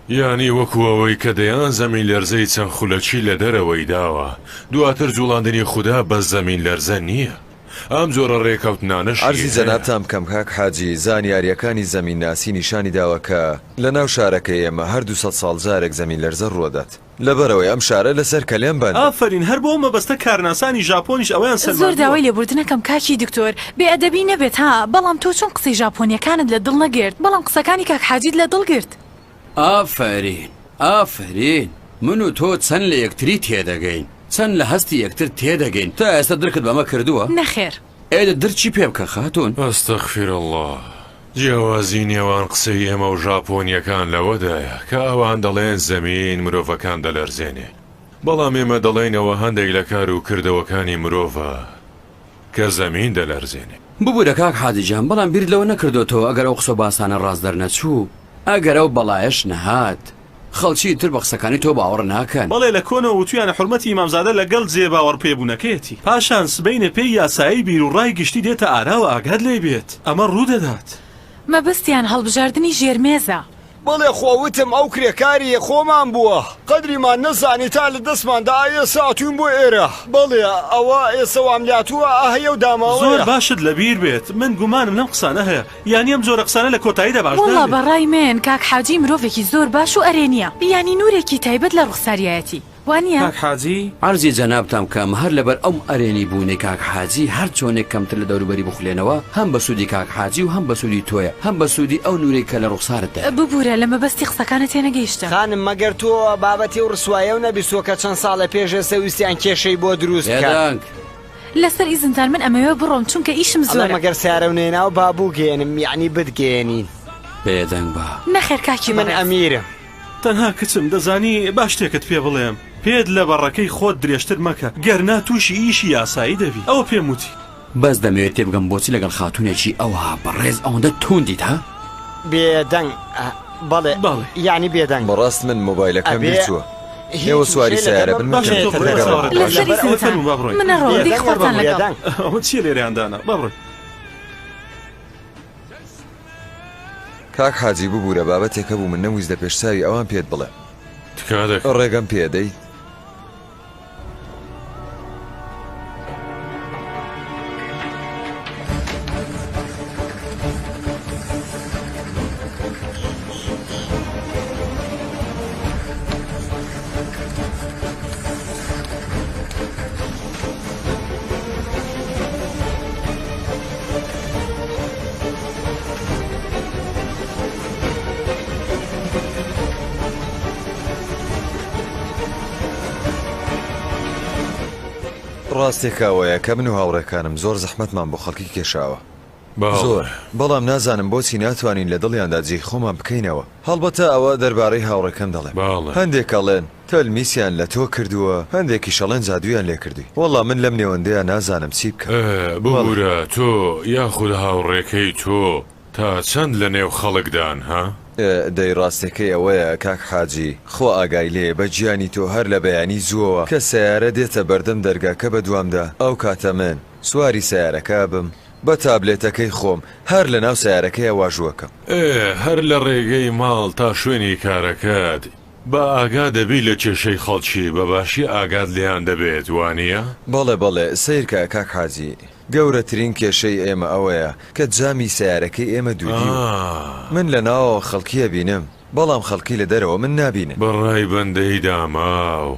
یانی وەکوەوەی کە دەیان زەمین لەرزەی چەند خولەکی لە دەرەوەی داوە دواتر جوڵاندنی خوددا بە زەمین لەرزە نییە ئەم جۆرە ڕێکەوتنانش ئەرزی جەنابتان بکەم کاک حاجی زانیاریەکانی زەمین ناسی نیشانی داوە کە لە ناو شارەکەی ئێمە هەر 200 ساڵ جارێک زەمین لەرزە ڕوەدات لەبەرەوەی ئەم شارە لەسەر کەلێم بند ئافرین هەر بۆ مەبەستە کارناسانی ژاپۆنیش ئەویان سەر زۆر داوای لێبوردنەکەم کاکی دکتۆر بێئەدەبی نەبێت ها بەڵام تۆ چۆن قسەی ژاپۆنیەکانت لە دڵ نەگرت بەڵام قسەکانی کاک حاجیت لە دڵ گرت ئافرین من و تۆ چەند لە یەکتری تێدەگەین چەند لە هەستی یەکتر تێدەگەین تا ئێستا درکت بەمە کردووە نەخێر ئێدە درچی پێ بکە خاتون ئەستەغفیر الله جیاوازی نێوان قسەی ئێمە و ژاپۆنیەکان لەوەدایە کە ئەوان دەڵێن زەمین مرۆڤەکان دەلەرزێنێ بەڵام ئێمە دەڵێنەوە هەندێک لە کار و کردەوەکانی مرۆڤە کە زەمین دەلەرزێنێ ببوورە کاک حاجیجان بەڵام بیر لەوە نەکردوێتەوە ئەگەر ئەو قسە باسانە ڕاست دەرنەچوو ئەگەر ئەو بەڵایەش نەهات خەڵکی تر بە قسەکانی تۆ باوەڕ ناکەن بەڵێ لە کۆنەوە وتویانە حرمەتی ئیمامزادە لەگەڵ جێ باوەڕ پێبوونەکەیەتی پاشان سبەینە پێی یاسایی بیر و ڕای گشتی دێتە ئارا و ئاگات لێ بێت ئەمە ڕوو دەدات مەبەستیان هەڵبژاردننی ژێرمێزە. بەڵێ خۆوتم ئەو کرێکاریە خۆمان بووە قەدریمان نەزانی تا لە دەستماندا ئێستا هاتوون بۆ ئێرە بەڵێ ئەوە ئێستا واملاتووە هەیە و داماوە زۆر باشت لەبیر بێت من گومانم لەم قسانە هەیە یانی ئەم زۆرە قسانە لە کۆتاییدا باش وەڵا بەڕای من کاک حاجی مرۆڤێکی زۆر باش و ئەرێنیە یانی نورێکی تایبەت لە ڕوخساریایەتی وانە کاک حاجی عەرزی جەنابتان کەم هەر لەبەر ئەم ئەرێنی بوونی کاک حاجی هەر چۆنێک کەمتر لە دەوروبەری بخولێنەوە هەم بە سوودی کاک حاجی و هەم بە سوودی تۆیە هەم بە سوودی ئەو نورێک کە لە ڕوخسارتدا ببوورە لە مەبەستی قسەکانت تێنەگەیشتە خانم مەگەر تۆ بابەتی و ڕسوایە و نەبیستوە کە چەند ساڵە پێش ئێستا ویستیان کێشەی بۆ دروست بکات لەسەر ئیزنتان من ئەمەوێ بڕۆم چونکە ئیشم زۆرە مەگەر سیارە و نێنا و بابوو گێنم یعنی بتگێنین بێدەنگ بە نەخێر کاکی من ئەمیرم تەنها کچم دەزانی باش شتێکت پێ بڵێم پێت لە بەڕەکەی خۆت درێژتر مەکە گەرنا تووشی ئیشی یاسایی دەبی ئەوە پێم وتی بەس دەمەوێت تێ بگەم بۆچی لەگەڵ خاتونێکی ئەوها بەڕێز ئەوەندە توندیت ها بێدەنگ بەڵێ یعنی بێدەنگ بەڕاست من مۆبایلەکەم بیرچووە ئێوە سواری سیارە بن منەڕۆ خۆتان لەگەڵ ئەوە چیە لێرەیاندانە بابڕێ کاک حاجی ببوورە بابەتێکە بوو من نەویستە پێشساوی ئەوان پێت بڵێ ڕێگەم پێدەی ڕاستێکاوەیە کە من و هاوڕێکانم زۆر زەحمەتمان بۆ خەڵکی کێشاوە زۆر بەڵام نازانم بۆچی ناتوانین لە دڵیاندا جێی خۆمان بکەینەوە هەڵبەتە ئەوە دەربارەی هاوڕێکەم دەڵێم هەندێک ئەڵێن تەلمیسیان لە تۆ کردووە هەندێکی شەڵێن جادویان لێ کردووی وەڵا من لەم نێوەندەیە نازانم چی بکەم ببوورە تۆ یاخود هاوڕێکەی تۆ تا چەند لە نێو خەڵکدان ها؟ دەی ڕاستەکەی ئەوەیە کاک حاجی خۆ ئاگای لێ بە گیانی تۆ هەر لە بەیانی زووەوە کە سیارە دێتە بەردەم دەرگاکە بە دوامدا ئەو کاتە من سواری سیارەکە بم بە تابلێتەکەی خۆم هەر لە ناو سیارەکەی واژووەکەم هەر لە ڕێگەی ماڵ تا شوێنی کارەکەت بە ئاگا دەبی لە کێشەی خەڵکی بە باشی ئاگات لیان دەبێت وانە؟ بەڵێ سیرکە کاک حاجی گەورەترین کێشەی ئێمە ئەوەیە کە جامی سیارەکەی ئێمە دوودی من لە ناوە خەڵکیە بینم بەڵام خەڵکی لە دەرەوە من نابینم بەڕای بەندەی داماو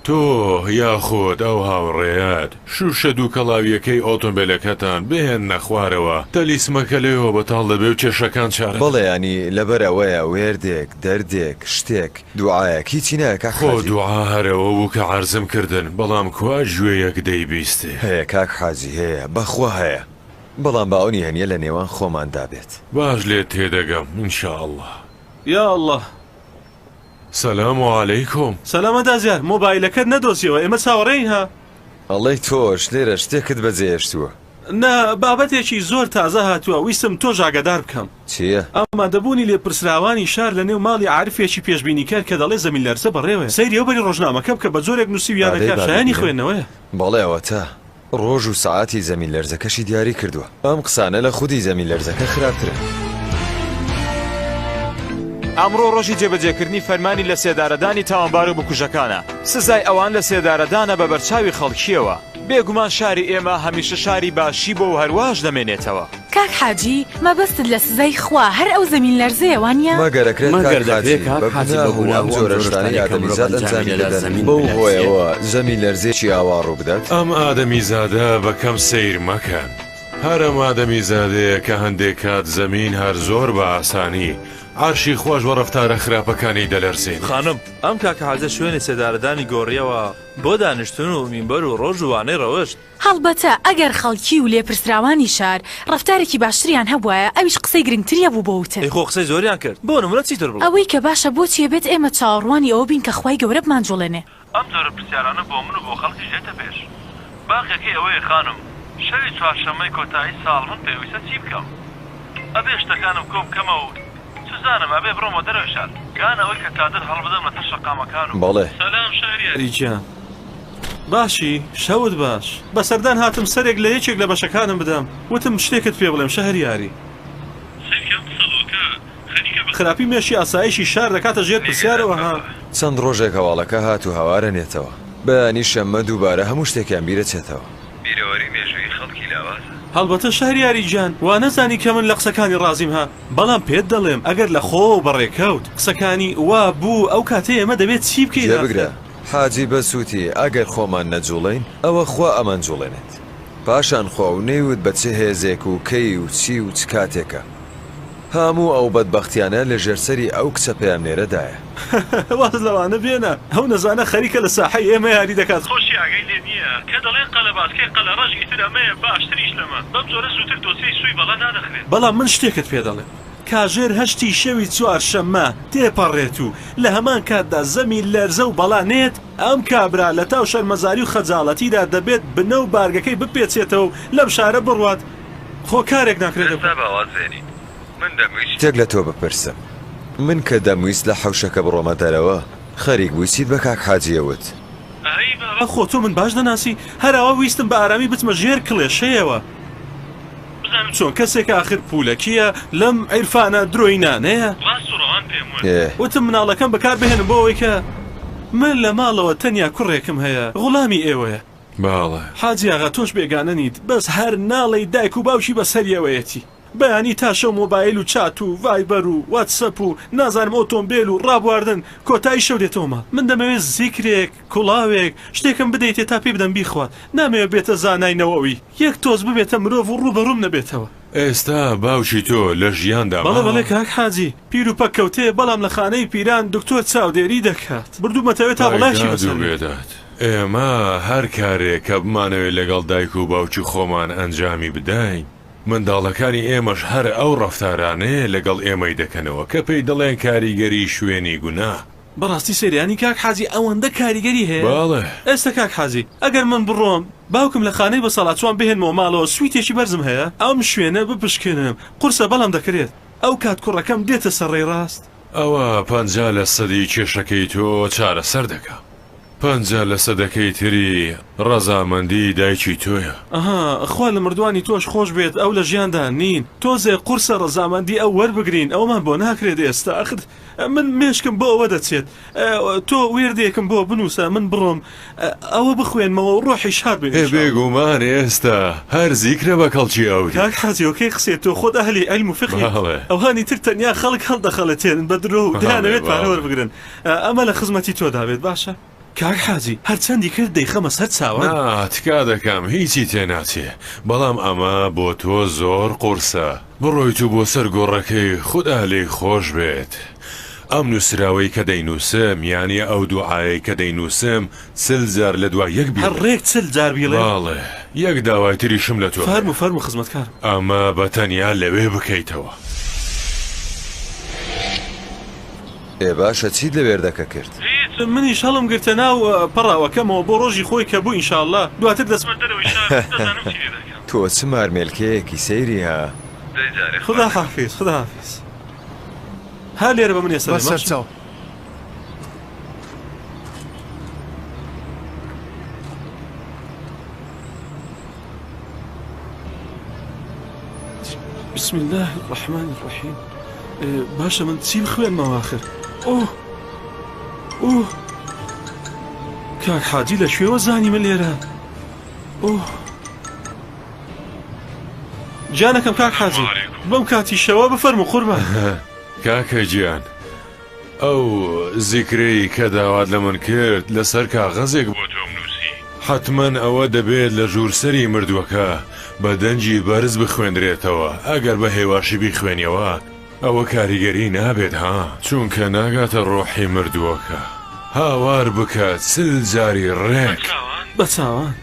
تۆ یاخۆت ئەو هاوڕێیات شوشە دوو کەڵاویەکەی ئۆتۆمبیلەکەتان بهێن نەخوارەوە تەلیسمەکە لێەوە بەتاڵ دەبێ و کێشەکان چارە بەڵێ ینی لەبەر ئەوەیە وێردێک دەردێک شتێک دوعاەکی چی نایە خۆ دوعا هەرەوە بوو کە عەرزم کردن بەڵام کوا گوێیەک دەیبیستێ هەیە کاک حاجی هەیە بەخوا هەیە بەڵام باوەنی هەنیە لە نێوان خۆماندا بێت باش لێت تێدەگەم ئینشاءالله یا الله سەلام عەلەیکۆم سەلامە دازیار مۆبایلەکەت نەدۆزیەوە ئێمە چاوەڕێین ها ئەڵێی تۆش لێرە شتێکت بەجێهێشتووە نا بابەتێکی زۆر تازە هاتووە ویستم تۆ ژاگەدار بکەم چییە؟ ئەمە دەبوونی لێپرسراوانی شار لە نێو ماڵی عارفێکی پێشبینیکار کە دەڵێ زەمین لەرزە بەڕێوە سەیری ئەو بەری ڕۆژنامەکە بکە بە جۆرێک نووسیویانەکە شایانی خوێندنەوەیە بەڵێ ئەوە تا ڕۆژ و ساعتی زەمین لەرزەکەشی دیاری کردووە ئەم قسانە لە خودی زەمین لەرزەکە خراپترە ئەمڕۆ ڕۆژی جێبەجێکردنی فەرمانی لە سێدارەدانی تاوانبار و بکوژەکانە سزای ئەوان لە سێدارەدانە بە بەرچاوی خەڵکیەوە بێگومان شاری ئێمە هەمیشە شاری باشی بۆ و هەرواش دەمێنێتەوە کاک حاجی مەبەستت لە سزای خوا هەر ئەو زەمین لەرزەیە وانە مەگەرەکرێت ئەم جۆرە شتانی ئادەمیزاد ئەنجامی دەدەن بەو هۆیەوە زەمین لەرزێکی ئاوا ڕوو بدات ئەم ئادەمیزادە بەکەم سیر مەکەن هەر ئەم ئادەمیزادەیە کە هەندێک کات زەمین هەر زۆر بە ئاسانی عرشی خۆش وە ڕەفتارە خراپەکانی دەلەرزێن خانم ئەم کاکە حاجە شوێنی سێدارەدانی گۆڕیەوە بۆ دانیشتن و مینبەر و ڕۆژ و وانەی ڕەوشت هەڵبەتە ئەگەر خەڵکی و لێپرسراوانی شار ڕەفتارێکی باشتریان هەبوایە ئەویش قسەی گرنگتریە بوو بۆوتە خۆ قسەی زۆریان کرد بۆ نمونە چیتر بڵێ ئەوەی کە باشە بۆچیە بێت ئێمە چاوەڕوانی ئەوە بین کە خوای گەورە بمانجوڵێنێ ئەم جۆرە پرسیارانە بۆ من و بۆ خەڵکی ژێتە پێش باقیەکەی ئەوەیە خانم شەوی چوارشەممەی کۆتایی ساڵ من پێویستە چی بکەم ئەبێ شتەکانم کۆ بکەمە و سوزانم ئەبێ بڕۆمە دەرەوە شار گان ئەوەی کە تادر هەڵبدەم لە تەشە قامەکان و بەڵێ سەلام شەریان باشی شەوت باش بەسەردان هاتم سەرێک لە یەکێک لە بەشەکانم بدەم وتم شتێکت پێ بڵێم شەهریاری خراپی مێشی ئاسایشی شار دەکاتە ژێر پرسیارەوە ها چەند ڕۆژێک هەواڵەکە هات و هەوارە نێتەوە بەیانی شەممە دووبارە هەموو شتێکیان بیرە چێتەوە بیرەوەری مێژووی خەڵکی لاوازە هەڵبەتە شەهریاری گیان وا نەزانی کە من لە قسەکانی ڕازیم ها بەڵام پێت دەڵێم ئەگەر لە خۆ بەڕێکەوت قسەکانی وا بوو ئەو کاتێ ئێمە دەبێت چی بکەین بگرە حاجی بەسووتی ئەگەر خۆمان نەجوڵین ئەوە خوا ئەمان جوڵێنێت پاشان خۆ و نەیوت بە چه هێزێک و کەی و چی و چ کاتێکە هەموو ئەو بەدبەختیانە لە ژێرسەری ئەو کچە پەیامنێرەدایە واز لەوانە بێنە ئەو نەزانە خەریکە لە ساحەی ئێمە یاری دەکات خۆشی ئاگەی لێ نییە کە دەڵێن قەلەباسکەی قەلە ڕەژی تر ئەمەیە باشتریش لەمە بەم جۆرە زووتر دۆسیی سوی بەڵا نادەخرێت بەڵام من شتێکت پێ دەڵێم کاژێر هەشتی شەوی چوارشەممە تێپەڕێت و لە هەمان کاتدا زەمی لەرزە و بەڵانێت ئەم کابرا لە تاو شەرمەزاری و خەجاڵەتیدا دەبێت بنە و بارگەکەی بپێچێتەوە لەم شارە بڕوات خۆ کارێک ناکرێت باوازێنی من دەمویست شتێک لە تۆ بپرسم من کە دەمویست لە حەوشەکە بڕۆمە دەرەوە خەریک بوویسیت بە کاک حاجیەوت خۆ تۆ من باش دەناسی هەراوە ویستم بە ئارامی بچمە ژێر کڵێشەیەوە چۆن کەسێک آخر پولەکیە لەم عیرفانە درۆی نانەیە وتم مناڵەکەم بەکار بهێنم بۆ ئەوەی کە من لە ماڵەوە تەنیا کوڕێکم هەیە غوڵامی ئێوەیە باڵێ حاجی ئاغا تۆش بێگانە نیت بەس هەر ناڵی دایک و باوشی بەسەریەوەیەتی بەیانی تاشە مۆبایل و چات و ڤایبەر و واتسەپ و نازانم ئۆتۆمبیل و ڕابواردن کۆتایی شەو دێتەوەمە من دەمەوێت زیکرێک کوڵاوێک شتێکم بدەیتێ تا پێ بدەم بیخوات نامەوێت بێتە زاناینەوەوی یەک تۆز ببێتە مرۆڤ و ڕوبەڕووم نەبێتەوە ئێستا باوشی تۆ لە ژیاندا بەڵێ بەڵێ کاک حاجی پیر و پەککەوتێ بەڵام لە خانەی پیران دکتۆر چاودێری دەکات بردوومەتەوێت تا وڵاشی بێدات ئێمە هەر کارێک کە بمانەوێت لەگەڵ دایک و باوکی خۆمان ئەنجامی بداین منداڵەکانی ئێمەش هەر ئەو ڕەفتارانەیە لەگەڵ ئێمەی دەکەنەوە کە پێی دەڵێن کاریگەری شوێنی گونا بەڕاستی سەریانی کاک حاجی ئەوەندە کاریگەری هەیە باڵێ ئێستا کاک حاجی ئەگەر من بڕۆم باوکم لە خانەی بە سەڵاتچوان بهێنمەوە ماڵەوە سویتێکی بەرزم هەیە ئەم شوێنە بپشکنم قورسە بەڵام دەکرێت ئەو کات کوڕەکەم دێتە سەرڕێی ڕاست ئەوە 50% کێشەکەی تۆ چارەسەر دەکا 50% تری ڕەزامەندی دایکی تۆیە ئەها خوا لە مردوانی تۆش خۆش بێت ئەو لە ژیاندا نین تۆزێ قورسە ڕەزامەندی ئەو وەربگرین ئەومان بۆ ناکرێت ئێستا ئەخر من مێشکم بۆ ئەوە دەچێت تۆ وێردێکم بۆ بنووسە من بڕۆم ئەوە بخوێنمەوە و ڕۆحی شاد بێت بێگومان ئێستا هەر زیکرە بە کەڵکی ئەو کاک حاجیۆکەی قسێت تۆ خۆت ئەهلی عیلم و فقهی ئەوهانی تر تەنیا خەڵک هەڵدەخەڵەتێنن بە درۆ و دەیانەوێت پارە وەربگرن ئەمە لە خزمەتی تۆدا بێت باشە کاک حاجی هەرچەندی کرد دەیخەمە سەر چاوە تکا دەکەم هیچی تێناچێ بەڵام ئەمە بۆ تۆ زۆر قورسە بڕۆیت و بۆ سەر گۆڕەکەی خوددا لێی خۆش بێت ئەم نووسراوەی کە دەینووسم یانی ئەو دوعاایی کە دەینووسم 30 لە دوای یەک بی هەڕێک 40 بیڵێ باڵێ یەک داوای تریشم لە تۆ فەرمو خزمەتکار ئەمە بە تەنیا لەوێ بکەیتەوە باشە چیت لە وێردەکە کرد منیش هەڵم گرتە ناو پەڕاوەکەمەوە بۆ ڕۆژی خۆی کە بوو ئینشاءالله دواتر دەچمە دەرەوەی شار دەزانم چی لێ دەکەم تۆ چ مارمێلکەیەکی سەیری ها خدا حافظ خدا حافظ هە لێرە بە من ێستا بەسەر چاو بسم الله الرحمن الرحیم باشە من چی بخوێنمەوە آخر ئۆ کاک حاجی لە شوێوە زانی من لێرە جانەکەم کاک حاجی بەم کاتی شەوە بفەرمو قوربان کاکە گیان ئەو زیکرەی کە داوات لە من کرد لەسەر کاغەزێک بۆ تۆم نووسی حتمەن ئەوە دەبێت لە ژوورسەری مردووەکە بە دەنجی بەرز بخوێندرێتەوە ئەگەر بە هێواشی بیخوێنیەوە ئەوە کاریگەری نابێت ها چونکە ناگاتە ڕۆحی مردووەکە هاوار بکات 40 جاری ڕێک بە چاوان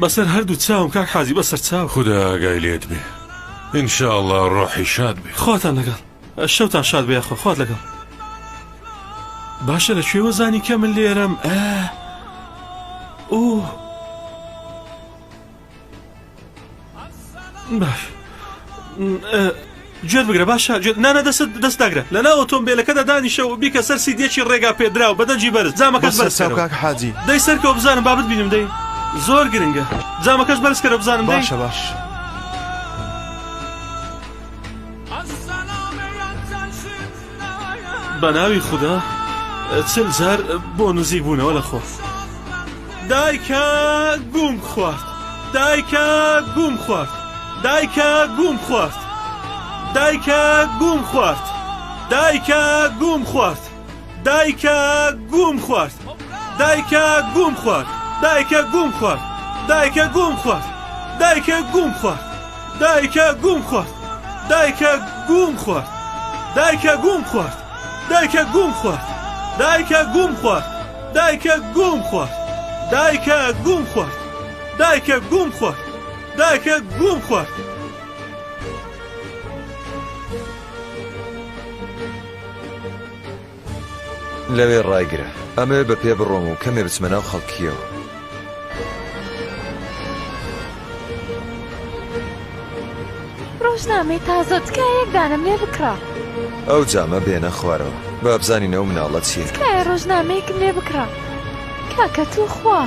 بەسەر هەردوو چاوم کاک حاجی بەسەر چاو خدا ئاگای لێت بێ ئینشاءالله ڕۆحی شاد بێ خواتان لەگەڵ شەوتان شاد بێ خۆ خوات لەگەڵ باشە لە کوێوە زانی کە من لێرەم باش گوێت بگرە باشە نانە دەست داگرە لەنا ئۆتۆمبیلەکەدا دانیشە و بیکە سەر سیدیەکی ڕێگا پێدراوە بەدەنجی بەرز جامەکەس بەرزکەرەوە کاک حاجی دەی سەرکەوە بزانم بابت بینم دەی زۆر گرنگە جامەکەش بەرزکەرە بزانم دەی باشە باش بە ناوی خوددا چل جار بۆ نزیک بوونەوە لە خۆ دایکە گوم خوارد دایکە گوم خوارد دایکە گوم خوارد دایکە گوم خوارد دایکە گوم خوارد دایکە گوم خوارد دایکە گوم خوارد دایکە گوم خوارد دایکە گوم خوارد دایکە گوم خوارد دایکە گوم خوارد دایکە گوم خوارد دایکە گوم خوارد دایکە گوم خوارد دایکە گوم خوارد دایکە گوم خوارد دایکە گوم خوارد دایکە گوم خوارد دایکە گوم خوارد لەوێ ڕایگرە ئەمێ بە پێ بڕۆم و کەمێ بچمە ناو خەڵکیەوە ڕۆژنامەی تازە تکایە یەکدانم لێ بکڕە ئەو جامە بێنە خوارەوە با بزانینەوە مناڵە چییە تکایە ڕۆژنامەیەکم لێ بکڕە کاکە تو خوا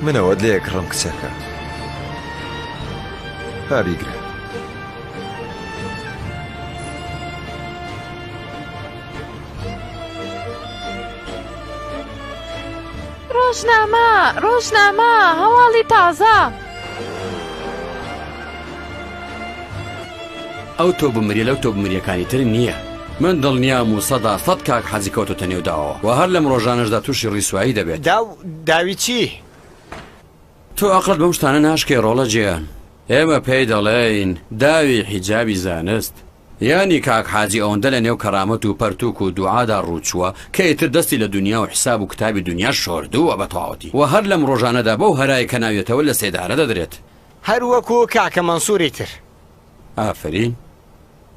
منەوەت لێ یەکڕم کچەکە هاریگرە ڕۆژنامە هەواڵی تازە ئەو تۆ بمریە لەو تۆ بمریەکانی تر نییە من دڵنیام و سەدا سەد کاک حەزی کەوتۆتە نێوداوە و هەر لەم ڕۆژانەشدا تووشی ڕیسوایی دەبێت داوی چی؟ تۆ ئەقلت بەم شتانە ناشکێ ڕۆڵە جیان ئێمە پێی دەڵێین داوی حیجابی زانست یانی کاک حاجی ئەوەندە لە نێو کەرامەت و پەرتوک و دوعادا ڕووچووە کە ئیتر دەستی لە دنیا و حساب و کتابی دنیا شۆردووە بە تەواوەتی و هەر لەم ڕۆژانەدا بەو هەرای کە ناوێتەوە لە سێدارە دەدرێت هەر وەکو کاکە مەنسووری تر ئافرین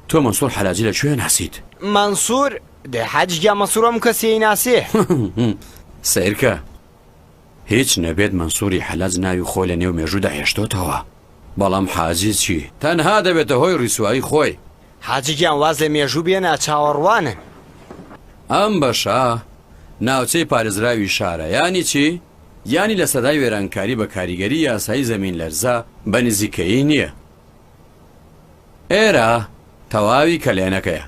تۆ مەنسوور حەلاجی لەکوێ ناسیت مەنسوور حەجگیا مەسوورەم کەسی ناسێ سیرکە هیچ نەبێت مەنسووری حەلاج ناوی خۆ لە نێو مێژوودا هێشتۆتەوە بەڵام حاجی چی تەنها دەبێتە هۆی ڕیسوایی خۆی حاجیگیان واز لە مێژوو بێنە چاوەڕوانن ئەم بەشە ناوچەی پارێزراوی شارە ینی چی؟ ینی لە سەدای وێرانکاری بە کاریگەری یاسایی زەمین لەرزە بە نزیکەیی نییە ئێرە تەواوی کەلێنەکەیە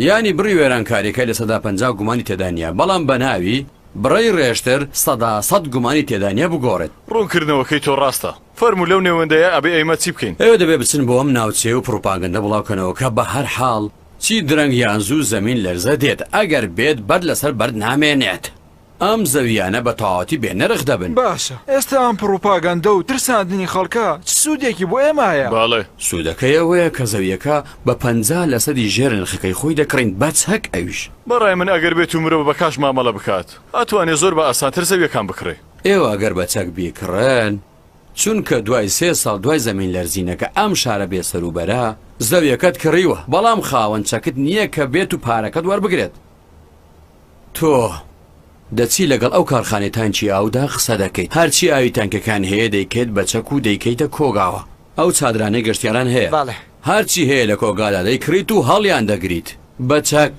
ینی بڕی وێرانکاریەکە لە سەدا 50 گومانی تێدانە بەڵام بە ناوی بڕی ڕێشتر سەدا 100 گومانی تێدانە بگۆڕێت ڕوونکردنەوەکەی تۆ ڕاستە فەرمو لەو نێوەندەیە ئەبێ ئێمە چی بکەین ئێوە دەبێ بچن بۆ ئەم ناوچێ و پروپاگەندە بڵاوکەنەوە کە بە هەر حاڵ چی درەنگ یان زوو زەمین لەرزە دێت ئەگەر بێت بەر لەسەر بەرد نامێنێت ئەم زەویانە بە تەواوەتی بێنەرخ دەبن باشە ئێستا ئەم پروپاگەندە و ترساندنی خەڵکە چ سوودێکی بۆ ئێمایە باڵێ سوودەکەی ئەوەیە کە زەویەکە بە 50 لە سەدی ژێر نرخەکەی خۆی دەکڕین بە چەک ئەویش بەڕای من ئەگەر بێت و مرۆڤ بە کاش مامەڵە بکات ئەتوانێت زۆر بە ئاسانتر زەویەکان بکڕێ ئێوە ئەگەر بە چەک بیکڕێن چونکە دوای 3 ساڵ دوای زەمین لەرزینەکە ئەم شارە بێسەروبەرە زەویەکەت کڕیوە بەڵام خاوەن چەکت نییە کە بێت و پارەکەت وەربگرێت تۆ دەچی لەگەڵ ئەو کارخانێتانچی ئاودا قسە دەکەیت هەرچی ئاوی تانکەکان هەیە دەیکەیت بە چەک و دەیکەیتە کۆگاوە ئەو چادرانەی گەشتیاران هەیە هەرچی هەیە لە کۆگادا دەیکڕیت و هەڵیان دەگریت بە چەک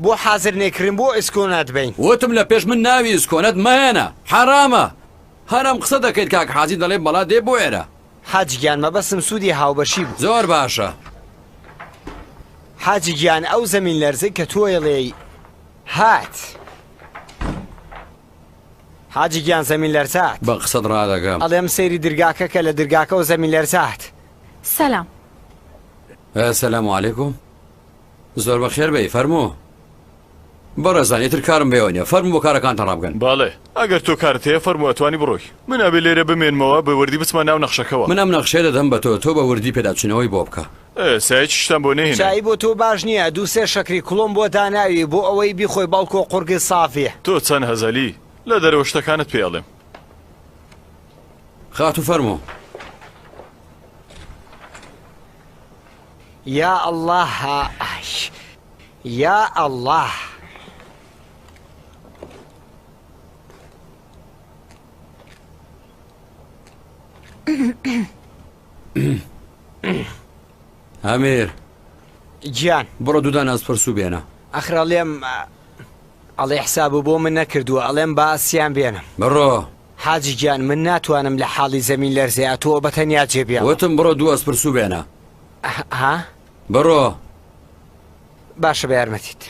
بۆ حازر نێکردن بۆ ئسکۆنات بین وتم لە پێش من ناوی ئسکۆنەت مەهێنە حرامە هەرم قسە دەکەیت کاک حاجی دەڵێ بەڵا دێ بۆ ئێرە حاجگیان مەبەسم سوودی هاوبەشی بوو زۆر باشە حاجگیان ئەو زەمین لەرزەی کە تۆیڵێ هات حاجگیان زەمین لەرزات بە قسەت ڕادەگەم ئەڵێم سەیری دەرگاکە کە لە دەرگاکە و زەمین لەرزات سەلام سەلام عەلەیکوم زۆر بەخێر بێی فەرموو بەڕێزانێتر کارم بێوە نیە فەرموو بۆ کارەکانتان ڕابگەن باڵێ ئەگەر تۆ کارت هەیە فەرموو ئەتوانی بڕۆی من ئەبێ لێرە بمێنمەوە بە وردی بچمە ناو نەخشەکەەوە من ئەم نەخشێ دەدەم بە تۆ بە وردی پێداچنەوەی بۆ بکە سایکی شتان بۆ نهێنە چای بۆ تۆ باش نییە 2-3 شەکری کوڵۆم بۆ داناوی بۆ ئەوەی بیخۆی باڵکۆ قورگی سافیە تۆ چەند هەزەلی لە دەرەوە شتەکانت پێڵێم خاتو فەرموو یا الله یا الله ئەمیر گیان بڕۆ دوودان ئەسپەرسوو بێنە ئەخراڵێم ئەڵێ حساب بۆ من نەکردووە ئەڵێم با ئاسیان بێنم بڕۆ حاجی گیان من ناتوانم لە حاڵی زەمین لەرزەیە تۆ بەتەنیا جێبیان وتم بڕۆ دوو ئەسپەرسوو بێنە ها بڕۆ باشە بە یارمەتیت.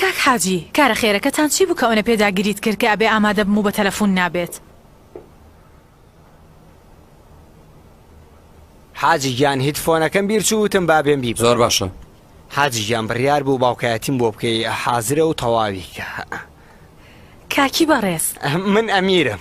کاک حاجی کارە خێرەکەتان چی بوو کە ئەوەنە پێداگیریت کرد کە ئەبێ ئامادە بموو بە تەلەفۆن نابێت؟ حاجی گیان هیچ فۆنەکەم بیر چووتم بابێن بی زۆر باشە. حاجی گیان بڕیار بوو باوکایەتیم بۆ بکەی حازرە و تەواوی کاکی بەڕێز من ئەمیرم.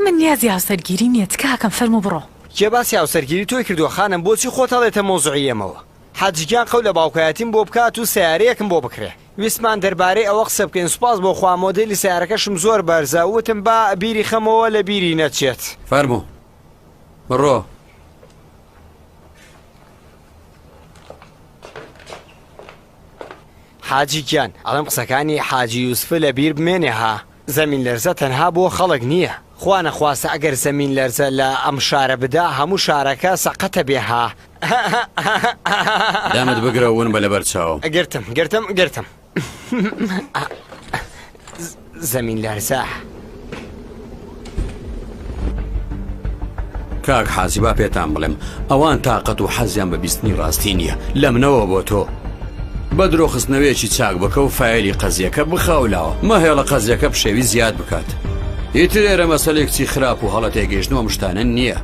من نیازی هاوسەرگیری نییە کاکەم فەرموو بڕۆ. کێ باسی هاوسەرگیری تۆی کردووە خانم بۆچی خۆت هەڵێتە مۆزوعیەمەوە؟ حاجیگیان قەول لە باوکایەتیم بۆ بکات و سیارەیەکم بۆ بکرێ. ویسمان دەربارەی ئەوە قسە بکەین. سوپاس بۆ خوا مۆدێلی سیارەکەشم زۆر بەرزە وتم با بیری خەمەوە لە بیری نەچێت. فەرموو بڕۆ. حاجیگیان ئەڵەم قسەکانی حاجی یوسفە لە بیر بمێنێ ها. زەمین لەرزە تەنها بۆ خەڵک نییە. خوا نەخواستە ئەگەر زەمین لەرزە لە ئەم شارە بدا هەموو شارەکە سەقەتە بێ ها. دامت بگرە ون بە لەبەر چاوم. گرتم زەمین لەرزە. کاک حازی با پێتان بڵێم ئەوان تااقەت و حەزیان بە بیستنی ڕاستی نییە لە منەوە بۆ تۆ. بە درۆخستنەوەیەکی چاک بکە و فایلی قەزیەکە بخاولاوە مەهێڵە قەزیەکە بشێوی زیاد بکات. ئیتر ئێرە مەسەلێکی خراپ و هەڵە تێگەیشتنەوە مشتانە نییە.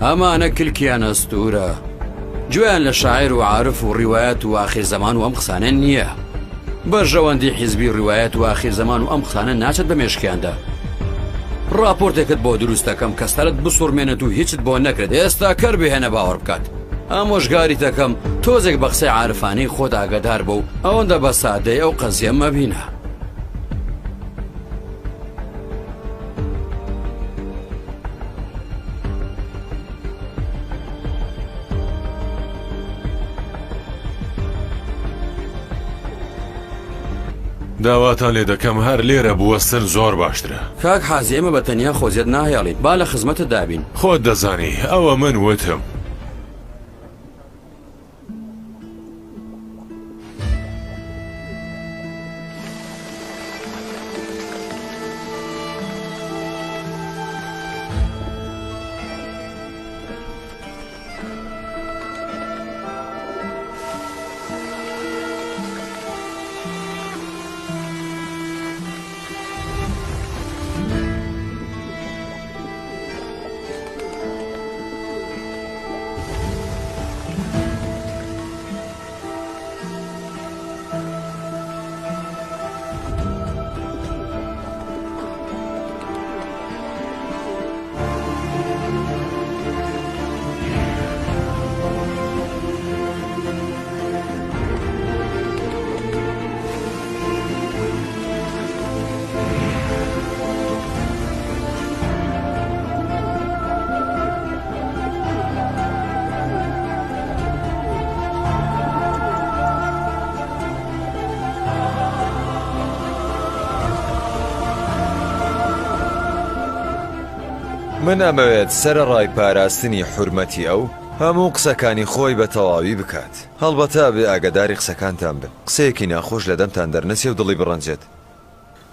ئەمانە کلکیان ئەستورە گوێیان لە شاعیر و عارف و ڕیوایەت و ئاخیر زەمان و ئەم قسانە نییە. بەرژەوەندی حیزبی ڕیوایەت و ئاخیر زەمان و ئەم قسانە ناچێت بە مێشکیاندا. راپۆرتێکت بۆ دروست دەکەم کەستەرت بسوڕمێنێت و هیچت بۆ نەکرێت ئێستا کەر بهێنە باوەڕ بکات. ئامۆژگاری دەکەم تۆزێک بە قسەی عارفانەی خۆت ئاگادار بە و ئەوەندە بە سادەی ئەو قەزیە مەبینە. داواتان لێ دەکەم هەر لێرە بوەستن زۆر باشترە. کاک حازی ئێمە بە تەنیا خۆزیێت ناهێڵین با لە خزمەتت دابین. خۆت دەزانی ئەوە من وتم. من ئەمەوێت سەرەڕای پاراستنی حورمەتی ئەو هەموو قسەکانی خۆی بە تەواوی بکات. هەڵبەتا بێ ئاگداری قسەکانتان بن. قسەیەکی ناخۆش لە دەمتان دەرنەچێ و دڵی بڕەنجێت.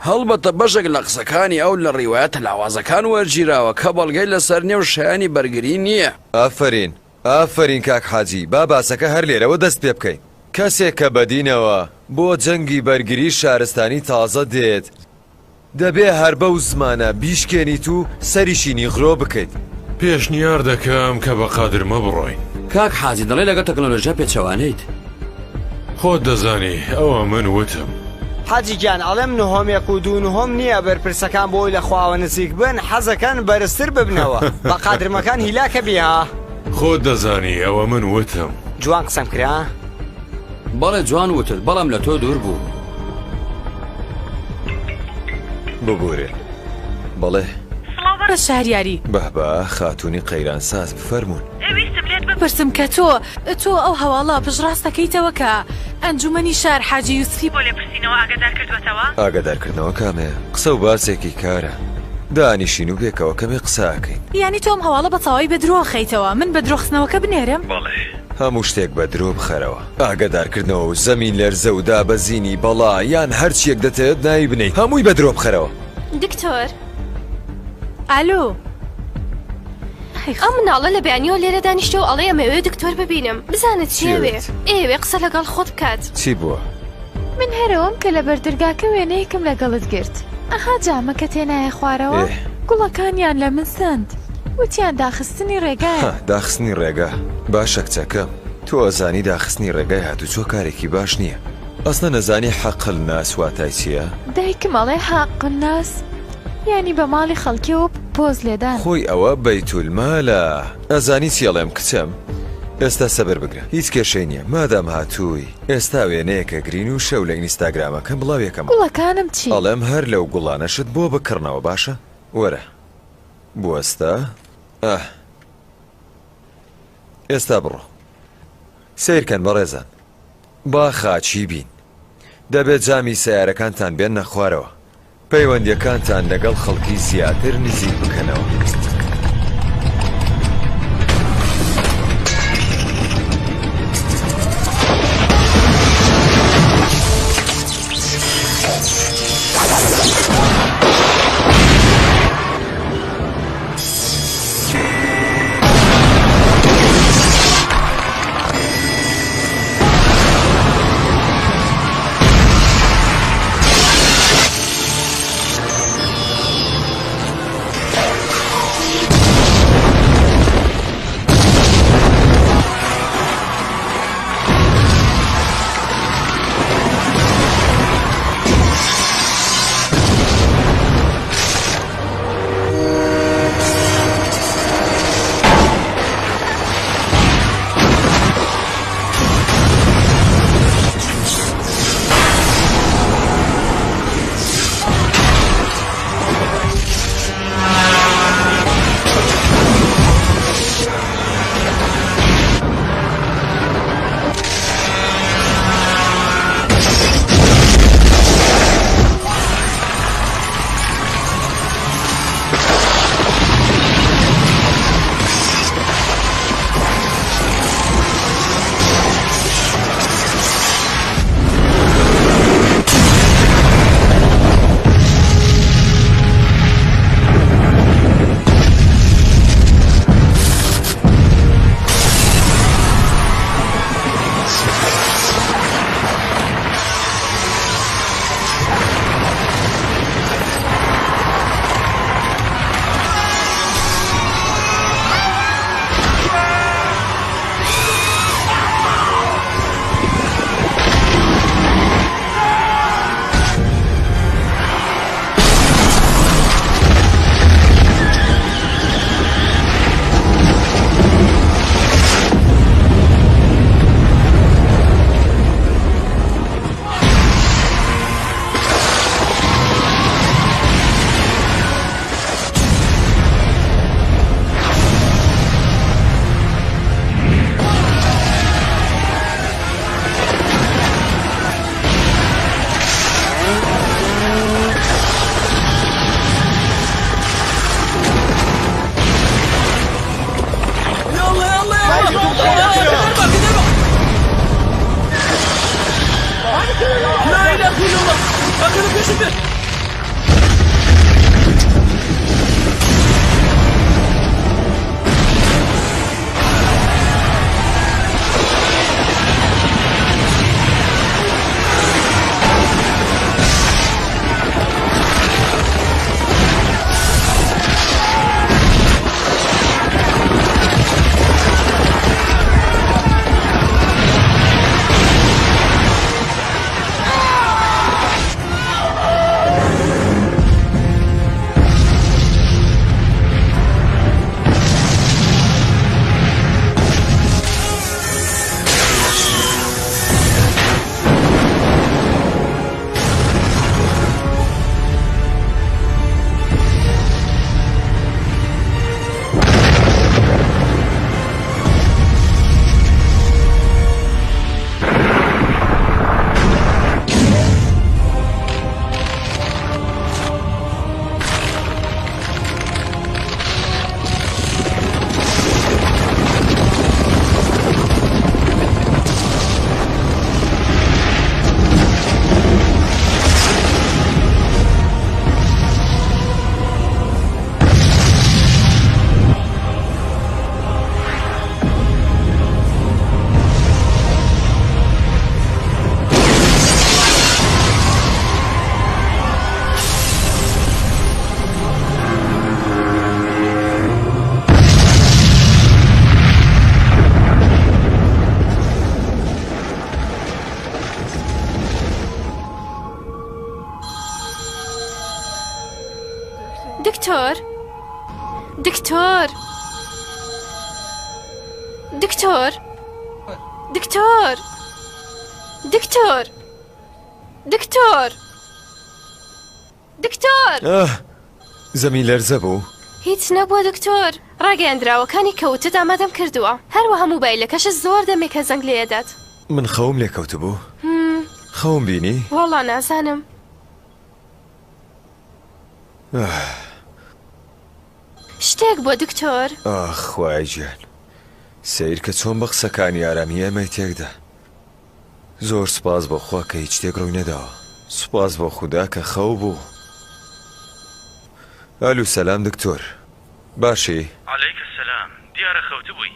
هەڵبەتە بەشێک لە قسەکانی ئەو لە ڕیوایەتە لاوازەکان وەرگیراوە کە بەڵگەی لەسەر نێو شایانی بەرگری نییە. ئافرین کاک حاجی با باسەکە هەر لێرەوە دەست پێ بکەین. کەسێک کە بەدینەوە بۆ جەنگی بەرگری شارستانی تازە دێت دەبێ هەر بەو زمانە بیشکێنیت و سەریشی نیغڕۆ بکەیت. پێشنیار دەکەم کە بە قادر مەبڕۆین. کاک حاجی دەڵێ لەگەڵ تەکنۆلۆژیا پێچەوانەیت. خۆت دەزانی ئەوە من وتم. حاجی گیان ئەڵێم نهۆمێک و دوو نهۆم نییە بەرپرسەکان بۆی لە خواوە نزیک بن حەزەکان بەرزتر ببنەوە بە قادرمەکان هیلاکە بیها. خۆت دەزانی ئەوە من وتم. جوان قسەم کرا؟ بەڵێ جوان وتت بەڵام لە تۆ دوور بوو. ببوورێ بەڵێ بەرە شاریاری بەهبا خاتوونی قەیران ساز بفەرمونون. ئەویستم لێت بپرسم کە تۆ ئەو هەواڵە پشڕاستەکەیتەوە کە ئەنجومەنی شار حاجی یوسفی بۆ لێپرسینەوە ئاگادار کردوێتەوە؟ ئاگادارکردنەوە کامەیە قسە و باسێکی کارە. دانیشین و بێکەوە کەمێ قساکەین. یعنی تۆم هەواڵە بە تەواوی بە درۆ خەیتەوە من بە درۆخستنەوەکە بنێرم؟ بەڵێ هەموو شتێک بە درۆ بخەرەوە. ئاگادارکردنەوە و زەمین لەرزە و دابەزینی بەڵا یان هەرچیەک دەتەوێت ناوی بنەیت هەمووی بە درۆ بخەرەوە. دکتۆر ئالۆ ئەم مناڵە لە بیانیەوە لێرە دانیشتەوە ئەڵێ ئەمەوێ دکتۆر ببینم بزانت چێوێ ئێوێ قسە لەگەڵ خۆت بکات چی بووە؟ من هەرەوەم کە لە بەردرگاکە وێنەیەکم لەگەڵت گرت ئەها جامە کە تێنایە خوارەوە گوڵەکانیان لە من سند وتیان داخستنی ڕێگایە داخستنی ڕێگا باشە کچەکەم تۆ ئەزانی داخستنی ڕێگای هاتوچۆ کارێکی باش نییە ئەسنە نەزانی حەقل ناس واتای چییە؟ دایکم ئەڵێ حەقل ناس یعنی بە ماڵی خەڵکیەوە پۆز لێدان خۆی ئەوە بەیتولمالە ئەزانی چیەڵێم کچەم ئێستا سەبەر بگرە هیچ کێشەی نییە مادام هاتووی ئێستا وێنەیەکە گرین و شەو لە ئینستاگرامەکەم بڵاوێکەم گوڵەکانم چی؟ ئەڵێم هەر لەو گوڵانەشت بۆ بکڕنەوە باشە؟ وەرە بوەستا ئێستا بڕۆ سیرکەن بەڕێزان با خاچی بین دەبێت جامی سیارەکانتان بێننە خوارەوە پەیوەندیەکانتان لەگەڵ خەڵکی زیاتر نزیک بکەنەوە دکتۆر دکتۆر دکتۆر دکتۆر دکتۆر دکتۆر دکتۆر زەمی لەرزە بوو هیچ نەبووە دکتۆر ڕاگەیاندراوەکانی کەوتت ئامادەم کردووە هەروەها موبایلەکەشە زۆر دەمێک کە زەنگ لێدات من خەوم لێکەوت بوو خەوم بینی؟ وەڵا نازانم شتێک بۆ دکتۆر خوای گیان سیر کە چۆن بە قسەکانی ئارامی ئەمەی تێکدا زۆر سوپاس بۆ خوا کە هیچ شتێک ڕووی نەداوە سوپاس بۆ خودا کە خەو بوو ئالو سەلام دکتۆر باشی عەلەیکە سەلام دیارە خەوتە بووی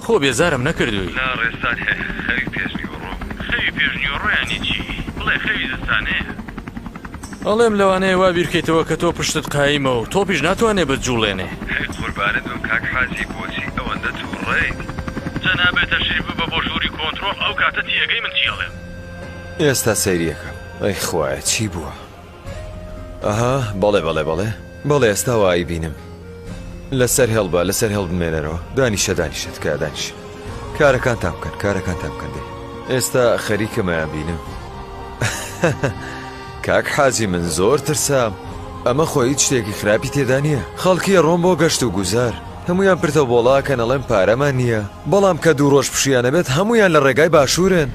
خۆ بێزارم نەکردووی لا ڕێستان خەوی پێشنیوەڕۆ خەوی پێشنیوەڕۆ یانی چی بڵێ خەوی دەستانەیە ئەڵێم لەوانەیە وا بیرکەیتەوە کە تۆ پشتت قایمە و تۆپیش ناتوانێ بجوڵێنێ قوربانت بم کاک حاجی بۆچی ئەوەندە تووڕێیت جەنابێتە شریف بە بۆ ژووری کۆنتڕۆڵ ئەو کاتە تیەگەی من چیڵێم ئێستا سەیریەکەم ئەی خوایە چی بووە ئەها بەڵێ بەڵێ بەڵێ بەڵێ ئێستا وایی بینم لەسەر هێڵبە لەسەر هێڵ بمێنەرەوە دانیشە تکا دانیش کارەکانتان بکەن کارەکانتان بکەن دێ ئێستا خەریکەمەیان بینم کاک حاجی من زۆر ترسام ئەمە خۆی هیچ شتێکی خراپی تێدا نییە خەڵکی ڕۆم بۆ گەشت و گوزار هەمویان پرتە بۆڵاکە نەڵێن پارەمان نییە بەڵام کە دوو ڕۆژ پشیانە بێت هەمویان لە ڕێگای باشوورن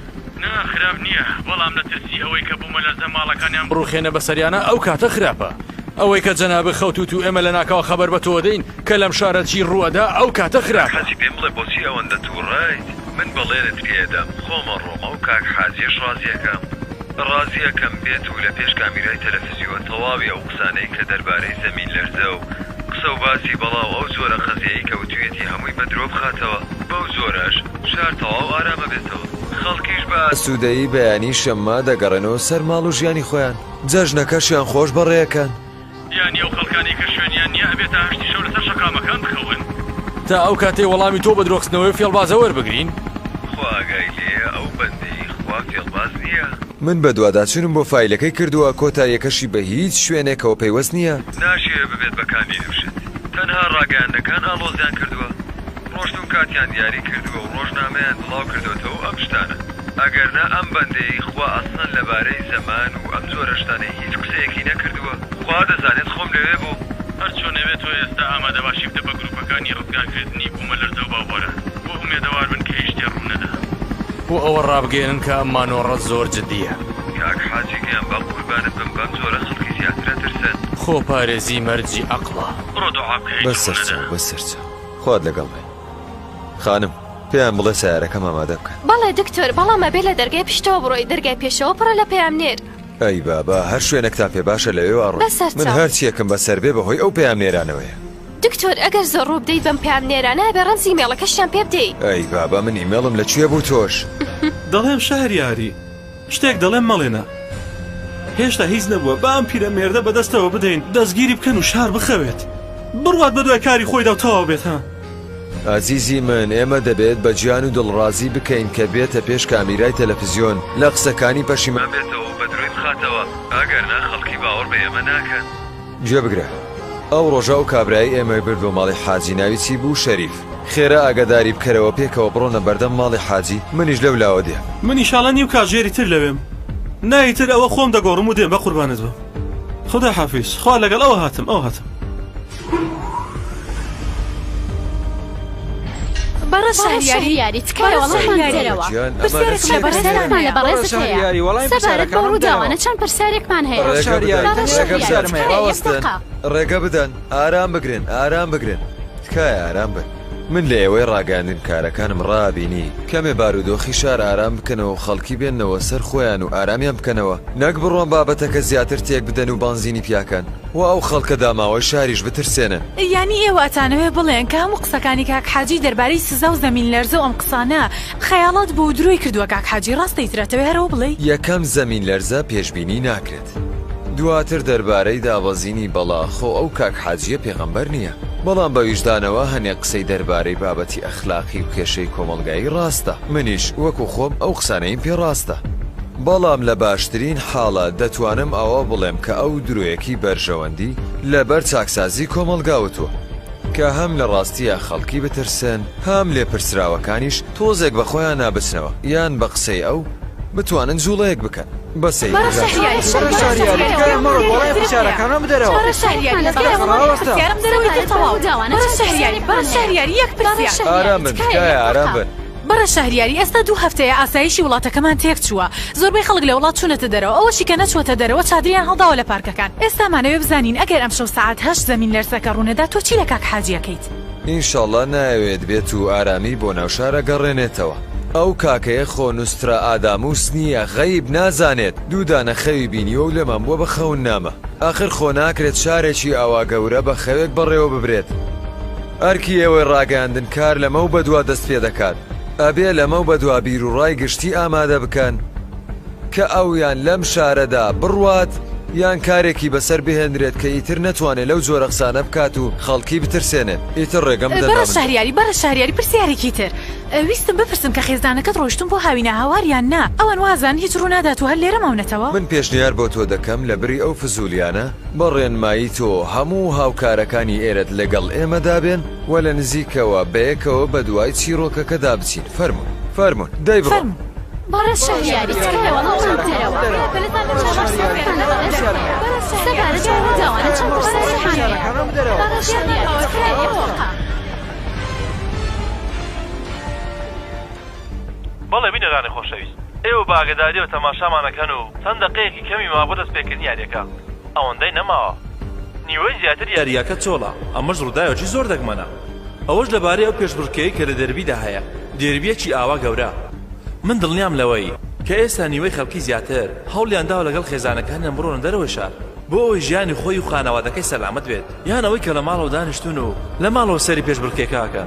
خراپ نییە بەڵام لە ترسی ئەوەی کە بوومە لە زەماڵەکانیان بڕوخێنە بەسەریانە ئەو کاتە خراپە ئەوەی کە جەنابە خەوتوت و ئێمە لە ناکاوە خەبەر بە تۆ دەین کە لەم شارە چی ڕووەدا ئەو کاتە خراپ حەجی پێم بڵێ بۆچی ئەوەندە تووڕایت من بەڵێنت پێدەم خۆمە ڕۆمە و کاک حاجیش ڕازیەکەم ڕازیەکەم بێت و لە پێش کامیرای تەلەڤیزیۆن تەواوی ئەو قسانەی کە دەربارەی زەمین لەرزە و قسە و باسی بەڵاو ئەو زۆرە خەزیایی کەوتوێتی هەمووی بە درۆ بخاتەوە بەو زۆرەش شار تەواو ئارامە بێتەوە خەڵکیش بە سوودەیی بەیانی شەمما دەگەڕێنەوە سەر ماڵ و ژیانی خۆیان جەژنەکەشیان خۆش بەڕێیەکەن یانی ئەو خەڵکانی کە شوێنیان نییە ئەبێتە هەشتی شەو لەسەر شەقامەکان بخەون تا ئەو کاتێ وەڵامی تۆ بە درۆخستنەوەی فێڵبازە وەربگرین خواگای لێ ئەو بەندەی خوا فێڵباز نییە من بە دوواداچونم بۆ فایلەکەی کردووە کۆتاییەکەشی بە هیچ شوێنێکەوە پەیوەست نییە ناشێ ببێت بەکانی نووشت تەنها ڕاگەیاندەکان ئاڵۆزیان کردووە ڕۆشت و کاتیان دیاری کردووە و ڕۆژنامەیان بڵاو کردوێتەوە ئەم شتانە ئەگەرنا ئەم بەندەی خوا ئەسڵەن لەبارەی زەمان و ئەم زۆرە شتانەی هیچ قسەیەکی نەکردووە خوا دەزانێت خۆم لەوێ بوو هەر چۆنەوێت تۆ ئێستا ئامادە باشی بدە بە گروپەکانی ڕزگارکردنی بوومە لەرزە و باوەڕە بۆ ئومێدەوار بن کە هیچ شتێ ڕوو نەدا بۆ ئەوە ڕابگەێنن کە ئەم مانۆڕە زۆر جددیە کاک حاجی گیان بە قوربانت بم بەم زۆرە خەڵکی زیاترە ترسن خۆ پارێزی مەرجی عەقڵە ڕۆ دوعا بکە هیچ ڕوو نەدا بەسەرچە خوات لەگەڵ بێ خانم پێیان بڵێ سیارەکەم ئامادە بکەن بەڵێ دکتۆر بەڵام ئەبێ لە دەرگای پشتەوە بڕۆی دەرگای پێشەوە پڕە لە پەیامنێر ئەی بابا هەر شوێنێکتان پێ باشە لەوێ ڕۆ من هەرچیەکەم بەسەر بێ بەهۆی ئەو پەیامنێرانەوەیە دکتۆر ئەگەر زۆر ڕوو بدەیت بەم پەیامنێرانە بە ڕەنزی ئیمێڵەکەشیان پێ بدەیت ئەی بابا من ئیمێڵم لەکوێ بوو تۆش دەڵێم شەهریاری شتێک دەڵێم مەڵێنە هێشتا هیچ نەبووە بە ئەم پیرەمێردە بەدەستەوە بدەین دەستگیری بکەن و شار بخەوێت بڕوات بە دوای کاری خۆیدا و تەواو بێت ها ئازیزی من ئێمە دەبێت بە گیان و دڵڕازی بکەین کە بێتە پێش کامیرای تەلەڤیزیۆن لە قسەکانی پەشیمان بێتەوە بە دروی بخاتەوە ئەگەرنا خەڵکی باوەڕ بە ئێمە ناکەن گوێ بگرە ئەو ڕۆژە و کابرایی ئێمە بردو ماڵی حاجی ناوی چی بوو شەریف خێرا ئاگاداری بکەرەوە پێکەوە بڕۆنە بەردەم ماڵی حاجی منیش لەو لاوە دێ من ئیشاڵە نیو کاژێری تر لەوێم نایتر ئەوە خۆم دەگۆڕم و دێم بە قوربانت بم خدا حافیز خوا لەگەڵ ئەوە هاتم بەڕە شەهریاری تکایە وەڵامان دێرەوە پرسیارێکمان بەڕێزەکمان لە بەڕێزت هەیە سەبارەت بە ڕووداوانە چەند پرسیارێکمان هەیە ڕێگە بدەن ئارام بگرن تکایە ئارام بن من لە ئێوەی ڕاگەاندن کارەکانم ڕابینی کەمێ بارودۆخی شار ئارام بکەنەوە و خەڵکی بێننەوە سەر خۆیان و ئارامیان بکەنەوە نەک بڕۆن بابەتەکە زیاتر تێک بدەن و بانزینی پیاکەن و ئەو خەڵکە داماوەی شاریش بترسێنن یانی ئێواتانەوێ بڵێن کە هەموو قسەکانی کاک حاجی دەربارەی سزا و زەمین لەرزە و ئەم قسانە خەیاڵات بۆ دروی کردووە کاک حاجی ڕاست دەیترێتەوە هەرەوە بڵێ یەکەم زەمین لەرزە پێشبینی ناکرێت دواتر دەربارەی دابەزینی بەڵاخۆ ئەو کاک حاجیە پێغەمبەر نییە بەڵام بە ویژدانەوە هەنێ قسەی دەربارەی بابەتی ئەخلاقی و کێشەی کۆمەلگایی ڕاستە منیش وەکو خۆم ئەو قسانەیم پێ ڕاستە بەڵام لە باشترین حاڵە دەتوانم ئەوە بڵێم کە ئەو درۆیەکی بەرژەوەندی لەبەر چاکسازی کۆمەلگاوتووە کە هەم لە ڕاستیە خەڵکی بترسن هەم لێپرسراوەکانیش تۆزێک بە خۆیان نابچنەوە یان بە قسەی ئەو بتوانن جوڵەیەک بکەن بەسەی ئارام بن تکایە ئارام بن بەرە شەهریاری ئێستا 2 هەفتەیە ئاسایشی وڵاتەکەمان تێک چووە زۆربەی خەڵک لە وڵات چوونەتە دەرەوە ئەوەشی کە نەچوەتە دەرەوە چادریان هەڵداوە لە پارکەکان ئێستامانەوێ بزانین ئەگەر ئەم شەو سەعات 8 زەمین لەرزەکە ڕوونەدا تۆ چی لە کاک حاجیەکەیت ئینشاڵڵا نایەوێت بێت و ئارامی بۆ ناوشارە گەڕێنێتەوە ئەو کاکەیە خۆ نووسرا ئاداموس نییە غەیب نازانێت دوودانە خەوی بینیوە و لەمان بووە بە خەون نامە ئاخر خۆ ناکرێت شارێکی ئاوا گەورە بە خەوێک بەڕێوە ببرێت ئەرکی ئێوەی ڕاگەاندن کار لەمە و بەدوا دەست پێ دەکات ئەبێ لەمە و بەدوا بیر و ڕای گشتی ئامادە بکەن کە ئەویان لەم شارەدا بڕوات یان کارێکی بەسەر بهێنرێت کە ئیتر نەتوانێت لەو جۆرە قسانە بکات و خەڵکی بترسێنێت ئیتر ڕێگەم بەرە شەهریاری پرسیارێکی تر ویستم بپرسم کە خێزانەکەت ڕۆشتن بۆ هاوینە هاواریان نا ئەوان وازان هیچ ڕوونادات و هەر لێرە ماونەتەوە من پێشنیار بۆ تۆ دەکەم لە بری ئەو فزولیانە بە ڕێنمایی تۆ هەموو هاوکارەکانی ئێرت لەگەڵ ئێمەدا بێن و لە نزیکەوە بەیەکەوە بە دوای چیرۆکەکەدا بچین فەرمون دەی بڕۆ بەرە شەهریاری بەڵێ بینەرانی خۆشەویست ئێوە باگەداری و تەماشامانەکەن و چەند دقەیەکی کەمی ما بۆ دەستپێکردنی یاریەکە ئەوەندەی نەماوە نیوەی زیاتر یاریەکە چۆڵە ئەمەش ڕووداوێکی زۆر دەگمەنە ئەوەش لەبارەی ئەو پێشبڕکێی کە لە دەربیدا هەیە دێربیەکی ئاوا گەورە من دڵنیام لەوەی کە ئێستا نیوەی خەڵکی زیاتر هەوڵیانداوە لەگەڵ خێزانەکانیان بڕۆنە دەرەوەی شار بۆ ئەوەی ژیانی خۆی و خانەوادەکەی سەلامەت بێت یان ئەوەی کە لە ماڵەوە دانیشتون و لە ماڵەوە سەری پێشبڕکێکاکە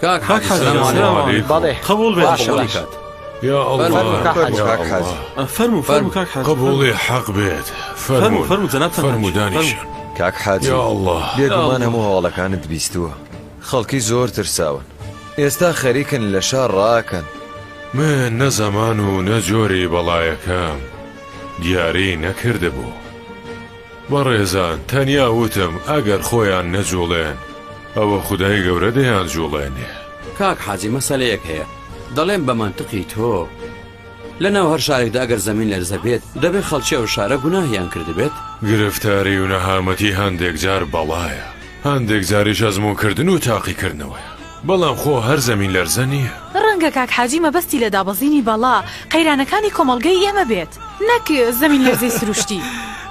کاک حاجی سلام علیکم قبول بێت يا الله فرمو كاك حاج قبولي حق بيت فرمو جناب فرمو دانيش كاك حاجي يا الله بێگومان هەموو هەواڵەکانت بیستووە خەڵکی زۆر ترساون ئێستا خەریکن لە شار ڕاکەن من نەزەمان و نەجۆری بەڵایەکەم دیاری نەکرده بوو بەڕێزان تەنیا وتم ئەگەر خۆیان نەجوڵێن ئەوە خودای گەورە دەیان جوڵێنێ کاک حاجی مەسەلەیەک هەیە دەڵێن بە منطقی تۆ لەناو هەر شارێکدا ئەگەر زەمین لەرزە بێت دەبێت خەڵکی ئەو شارە گوناهیان کردبێت گرفتاری و نەهامەتی هەندێک جار بەڵایە هەندێک جاریش ئەزموونکردن و تاقیکردنەوەیە بەڵام خۆ هەر زەمین لەرزە نییە ڕەنگە کاک حاجی مەبەستی لە دابەزینی بەڵا قەیرانەکانی کۆمەڵگەی ئێمە بێت نەک زەمین لەرزەی سروشتی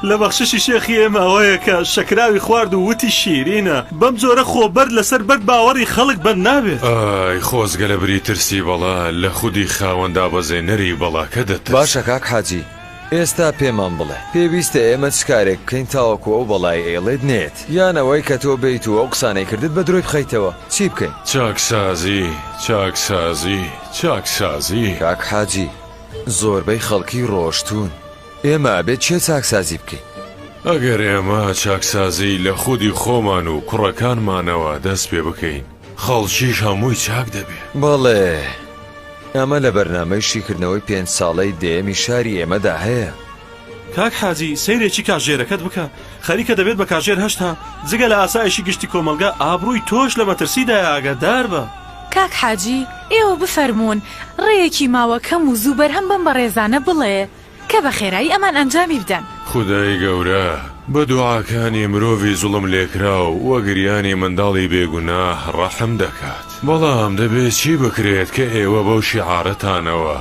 لە بەخششی شێخی ئێمە ئەوەیە کە شەکراوی خوارد و وتی شیرینە بەم جۆرە خۆبەر لەسەر بەر باوەڕی خەڵک بەر نابێت ئای خۆزگە لە بری ترسی بەڵا لە خودی خاوەندا بەزێنەری بەڵاکە دەترس باشە کاک حاجی ئێستا پێمان بڵێ پێویستە ئێمە چ کارێک بکەین تاوەکو ئەو بەڵای ئێڵێت نێت یانەوەی کە تۆ بیت و ئەو قسانەی کردت بە درۆی بخەیتەوە چی بکەین چاکسازی کاک حاجی زۆربەی خەڵکی ڕۆشتون ئێمە بێت چێ چاکسازی بکەین ئەگەر ئێمە چاکسازی لە خودی خۆمان و کوڕەکانمانەوە دەست پێ بکەین خەڵکیش هەمووی چاک دەبێت بەڵێ ئەمە لە بەرنامەی شیکردنەوەی 5 ساڵەی دێمی شاری ئێمەدا هەیە کاک حاجی سەیرێکی کاژێرەکەت بکە خەریکە دەبێت بە کاژێر هەشتا جگە لە ئاسایشی گشتی کۆمەلگا ئابڕووی تۆش لە مەترسیدا ئاگادار بە کاک حاجی ئێوە بفەرمونون ڕێیەکی ماوە کەم و زوو بەرهەم بەم بەڕێزانە بڵێ کە بە خێرایی ئەمان ئەنجامی بدەن خودای گەورە بە دوعاکانی مرۆڤی زوڵم لێکرا و وەگریانی منداڵی بێگوناه ڕەحم دەکات بەڵام دەبێت چی بکرێت کە ئێوە بەو شیعارەتانەوە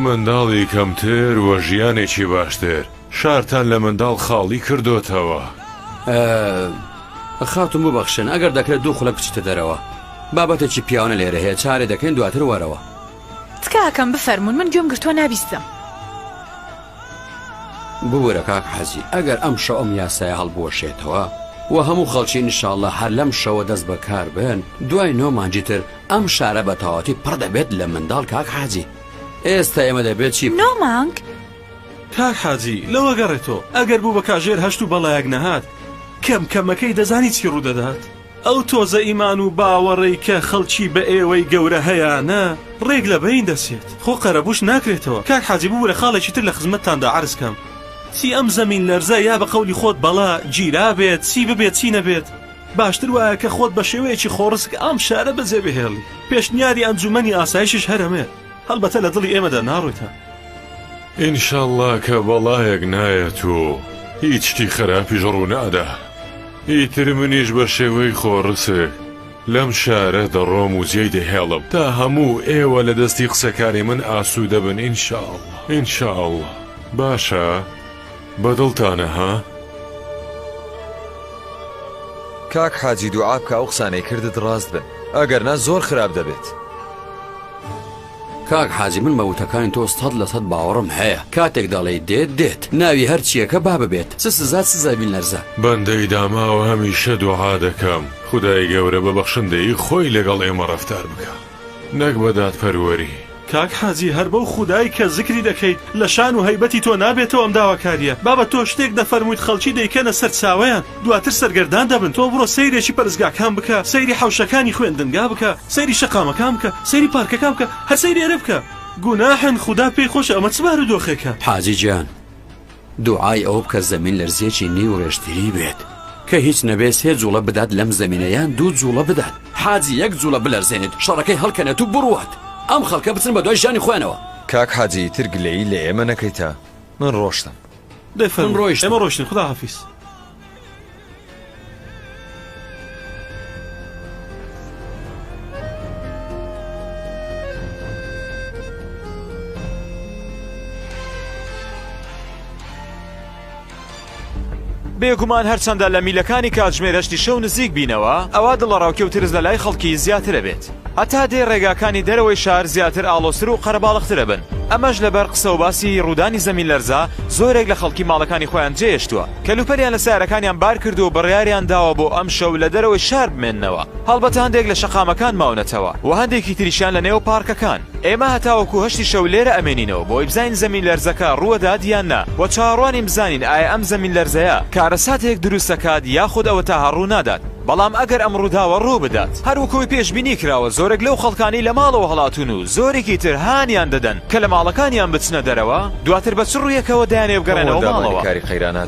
منداڵی کەمتر وە ژیانێکی باشتر شارتان لە منداڵ خاڵی کردوتەوە خاتم ببەخشن ئەگەر دەکرێت دوو خولە بچتە دەرەوە بابەتێکی پیاوانە لێرە هەیە چارێ دەکەین دواتر وەرەوە تکاکەم بفەرمونون من گوێم گرتووە نابیستم ببوورە کاک حەزی ئەگەر ئەم شەو ئەم یاسایە هەڵبوەشێتەوە و هەموو خەڵکی ئینشاڵڵا هەر لەم شەوە دەست بەکار بن دوای 9 مانجی تر ئەم شارە بە تەواوەتی پڕ دەبێت لە منداڵ کاک حاجی ئێستا ئێمە دەبێت چی 9 مانگ کاک حاجی لەوە گەڕێتەوە ئەگەر بوو بە کاژێر هەشت و بەڵایەک نەهات کەم کەمەکەی دەزانی چی ڕوودەدات ئەو تۆزە ئیمان و باوەڕێی کە خەڵکی بە ئێوەی گەورە هەیەە ڕێک لە بەین دەسێت خۆ قەرەبوش ناکرێتەوە کاک حاجی بوو لە خاڵێکی تر لە خزمەتتاندا عرض کەم چی ئەم زەمین لەرزە یا بە قەولی خۆت بەڵا گیرا بێت چی ببێت چی نەبێت باشتر وایە کە خۆت بە شێوەیەکی خۆڕسک ئەم شارە بەجێ بهێڵی پێشنیاری ئەنجومەنی ئاسایشش هەرەمێ هەڵبەتە لە دڵی ئێمەدا ناڕۆیتە ئینشاءڵڵا کە بەڵایەک نایەت و هیچ شتی خراپیش ڕوو نادا ئیتر منیش بە شێوەی خۆڕسک لەم شارە دەڕۆم و جێی دەهێڵم تا هەموو ئێوە لە دەستی قسەکاری من ئاسوودە بن ئینشاءڵڵا باشە بەدڵتانە ها؟ کاک حاجی دوعا بکە ئەو قسانەی کردت ڕاست بن ئەگەرنا زۆر خراپ دەبێت کاک حاجی من مەوتەکانی تۆ 100% باوەڕم هەیە کاتێک دەڵێ دێت ناوی هەرچیەکە با ببێت چ سزا سزابین لەرزە بەندەی داماوە هەمیشە دوعا دەکەم خودای گەورە بە بەخشندەی خۆی لەگەڵ ئێمە ڕەفتار بکە نەک بەدات پەروەری کاک حاجی هەر بەو خودایی کە زیکری دەکەیت لە شان و هەیبەتی تۆ نابێتەوە ئەم داواکاریە بابە تۆ شتێک دەفەرموویت خەڵکی دەیکەنە سەر چاوەیان دواتر سەرگەردان دەبن تۆ بڕۆ سەیرێکی پەرزگاکان بکە سەیری حەوشەکانی خوێندنگا بکە سەیری شەقامەکان بکە سەیری پارکەکان بکە هەر سەیری ئێرە بکە گوناحن خوددا پێی خۆش ئەمە چ بارودۆخێکە حاجی گیان دوعای ئەو بکە زەمین لەرزێکی نی و ڕێژتری بێت کە هیچ نەبێ سێ جوڵە بدات لەم زەمینەیان دوو جوڵە بدات حاجی یەک جوڵە بلەرزێنێت شەڕەکەی هەڵکەنێت و بڕوات ئەم خەڵکە بچن بە دوای ژانی خۆیانەوە کاک حاجی تر گلەیی لە ئێمە نەکەیتە من ڕۆشتم من ڕۆیشت ئێمە ڕۆشتین خدا حافیز بێگومان هەرچەندە لە میلەکانی کاتژمێرەشتی شەو نزیک بینەوە ئەوە دڵەڕاوکە و ترس لە لای خەڵکی زیاترە بێت هەتا دێ ڕێگاکانی دەرەوەی شار زیاتر ئاڵۆسر و قەرەباڵغترە بن ئەمەش لەبەر قسە و باسی ڕوودانی زەمین لەرزە زۆرێک لە خەڵکی ماڵەکانی خۆیان جێهێشتووە کەلوپەریان لە سیارەکانیان بار کردو و بڕیاریان داوە بۆ ئەم شەو لە دەرەوەی شار بمێننەوە هەڵبەتە هەندێک لە شەقامەکان ماونەتەوە و هەندێکی تریشیان لە نێو پارکەکان ئێمە هەتاوەکو هەشتی شەو لێرە ئەمێنینەوە بۆی بزانین زەمین لەرزەکە ڕووەدا دیان نا و چاڕوانیم بزانین ئایا ئەم زەمین لەرزەیە کارەساتێک دروست دەکات یاخود ئەوە تا هەڕوو نادات بەڵام ئەگەر ئەم ڕووداوە ڕوو بدات هەروەکوی پێشبینی کراوە زۆرێک لەو خەڵکانی لە ماڵەوە هەڵاتون و زۆرێکی تر هانیان دەدەن کە لە ماڵەکانیان بچنە دەرەوە دواتر بە چ ڕوویەکەوە دایانێ بگەڕێنەوە ماڵەوە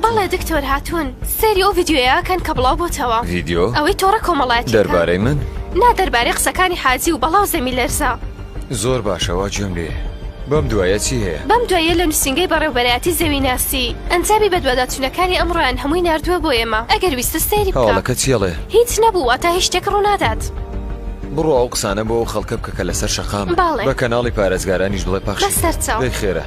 بەڵێ دکتۆر هاتوون سەری ئەو ڤیدیۆیەکەن کە بڵاو بۆتەوە ڤیدیۆ ئەوەی تۆڕە کۆمەڵایەتی دەربارەی من نا دەربارەی قسەکانی حاجی و بەڵاو زەمین لەرزە زۆر باشەوە گوێم لێ بەم دوایە چی هەیە بەم دوایە لە نووسنگەی بەڕێوبەرەتی زەویناسی ئەنجابی بەدواداچوونەکانی ئەمڕۆیان هەمووی ناردووە بۆ ئێمە ئەگەر ویستە سەیری بکە هەوڵەکە چیڵێ هیچ نەبوو تا هیچ شتێک ڕوو نادات بڕۆ ئەو قسانە بۆ خەڵکە بکە کە لەسەر شەقام بە کەناڵی پارێزگارانیش بڵێ پەخش بەسەرچاو خێرە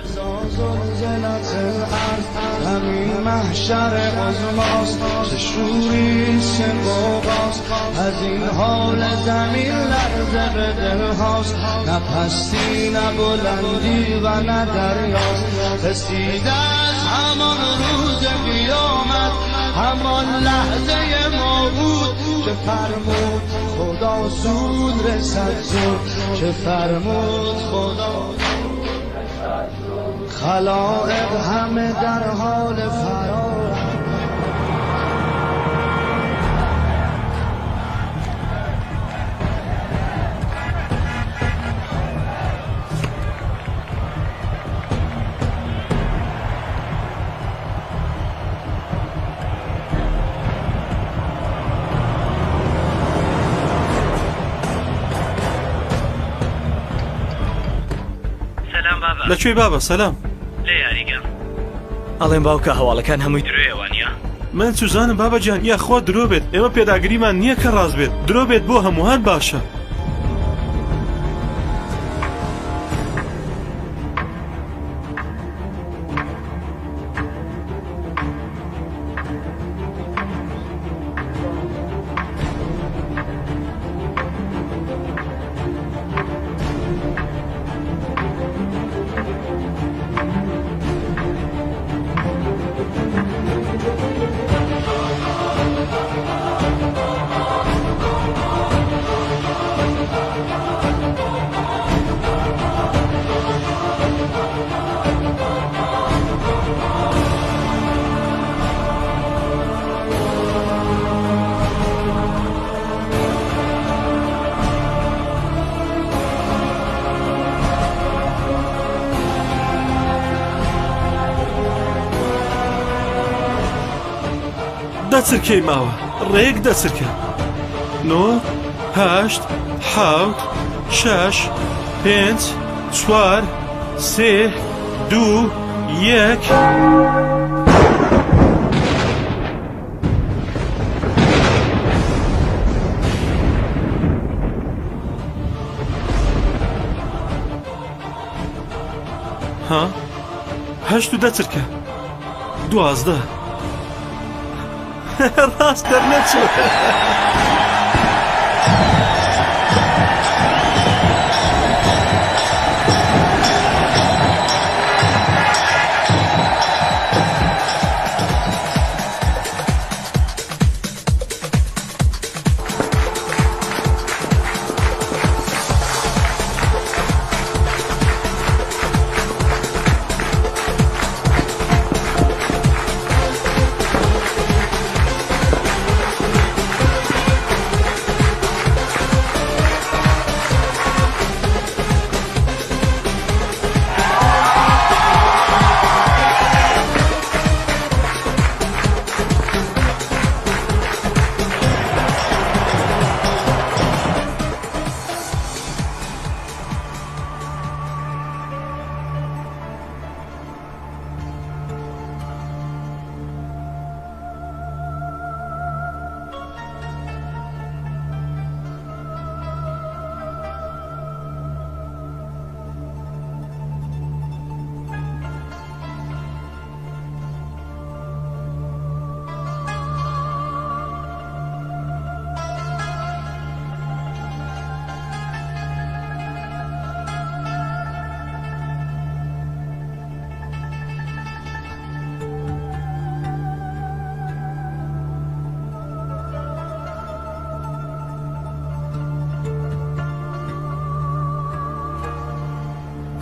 همین محشر عظماست چه شوری چه باباست از این حال زمین لرزه به دلهاست نه پستی نه بلندی و نه دریاست رسیده از همان روز قیامت همان لحظه ما بود که فرمود خدا زود رسد زود که فرمود خدا خلائق همه در حال فرار لەکوێ بابە سەلام لێ یاریگەم ئەڵێن باوکە هەواڵەکان هەمووی درێوانە من چوزانم بابەجان یا خۆ درۆ بێت ئێمە پێداگریمان نییە کە ڕاست بێت درۆ بێت بۆ هەمووان باشە دەچرکەی ماوە ڕێک دەچرکە 9 8 7 6 5 4 3 2 1 ها هەشت و دەچرکە 12 ڕاست دەرنەچوو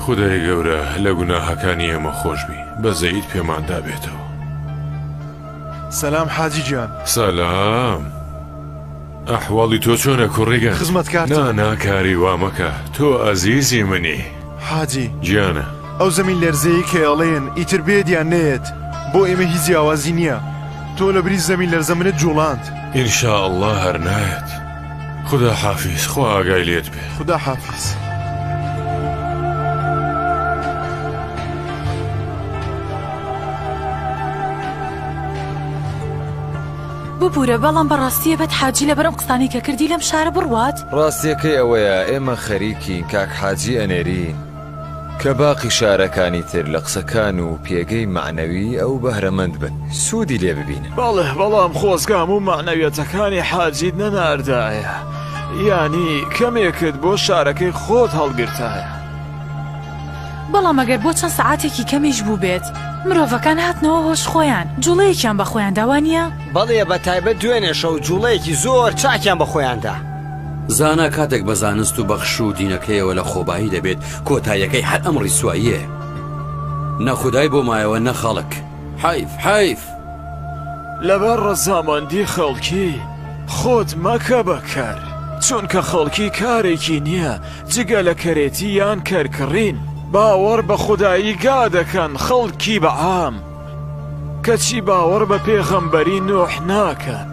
خدای گەورە لە گوناهەکانی ئێمە خۆشبی بە زەید پێماندا بێتەوە. سەلام حاجی گیان. سەلام ئەحواڵی تۆ چۆنە کوڕیگەن؟ خزمەتکارتم. ناکاری وامەکە تۆ ئەزیزی منی. حاجی گیانە ئەو زەمین لەرزەیە کە ئەڵێن ئیتر بێدیان نێت بۆ ئێمە هیچ جیاوازی نییە. تۆ لە بری زەمین لەرزە منت جوڵاند. ئینشاءالله هەر نایەت. خدا حافیز خوا ئاگای لێت بێ. خدا حافیز. ببوورە بەڵام بەڕاستیە بەت حاجی لە بەرەم قستانی کە کردی لەم شارە بڕوات ڕاستیەکەی ئەوەیە ئێمە خەریکین کاک حاجی ئەنێرین کە باقی شارەکانی تر لە قسەکان و پێگەی معنەوی ئەو بەهرەمەند بن سوودی لێ ببینن. بەڵێ بەڵام خۆزگام و معنەویەتەکانی حاجیت نەناردایە یانی کەمێکت بۆ شارەکەی خۆت هەڵگرتایە. بەڵام ئەگەر بۆ چەند سەعاتێکی کەمیش بوو بێت مرۆڤەکان هاتنەوە هۆش خۆیان جوڵەیەکیان بە خۆیان داوانیە؟ بەڵێ بە تایبەت دوێنێشە و جوڵەیەکی زۆر چاکیان بە خۆیاندا. زانا کاتێک بە زانست و بەخش و دینەکەیەوە لە خۆبایی دەبێت کۆتاییەکەی هەر ئەم ڕیسواییە. نەخودای بۆ مایەوە نەخەڵک. حیف حیف لەبەر ڕەزامەندی خەڵکی خۆت مەکە بەکار چونکە خەڵکی کارێکی نییە جگە لە کەرێتی یان کەرکڕین. باوەڕ بە خودایی گا دەکەن خەڵکی بەعام کەچی باوەڕ بە پێغەمبەری نوح ناکەن.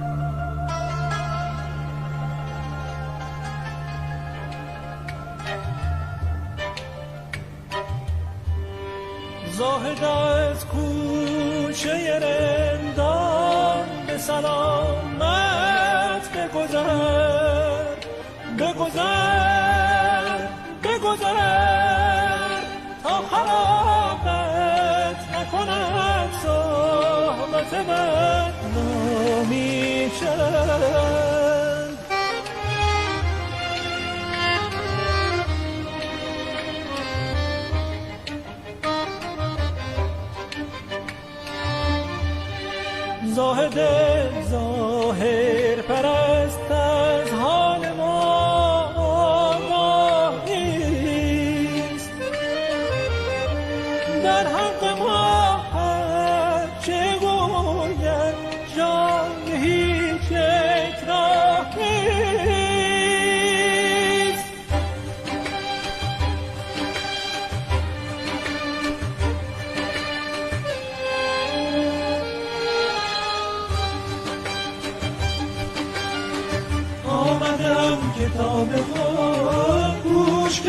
زاهد از کوچه رندان به سلامت بگذر بگذر بگذر تا خرابت نکند صحبت بد نامیشد. زاهد ظاهر پرست از حال ما آگاهیست در حق ما هر چه گوید جان هیچ آمدم کتاب خود گوش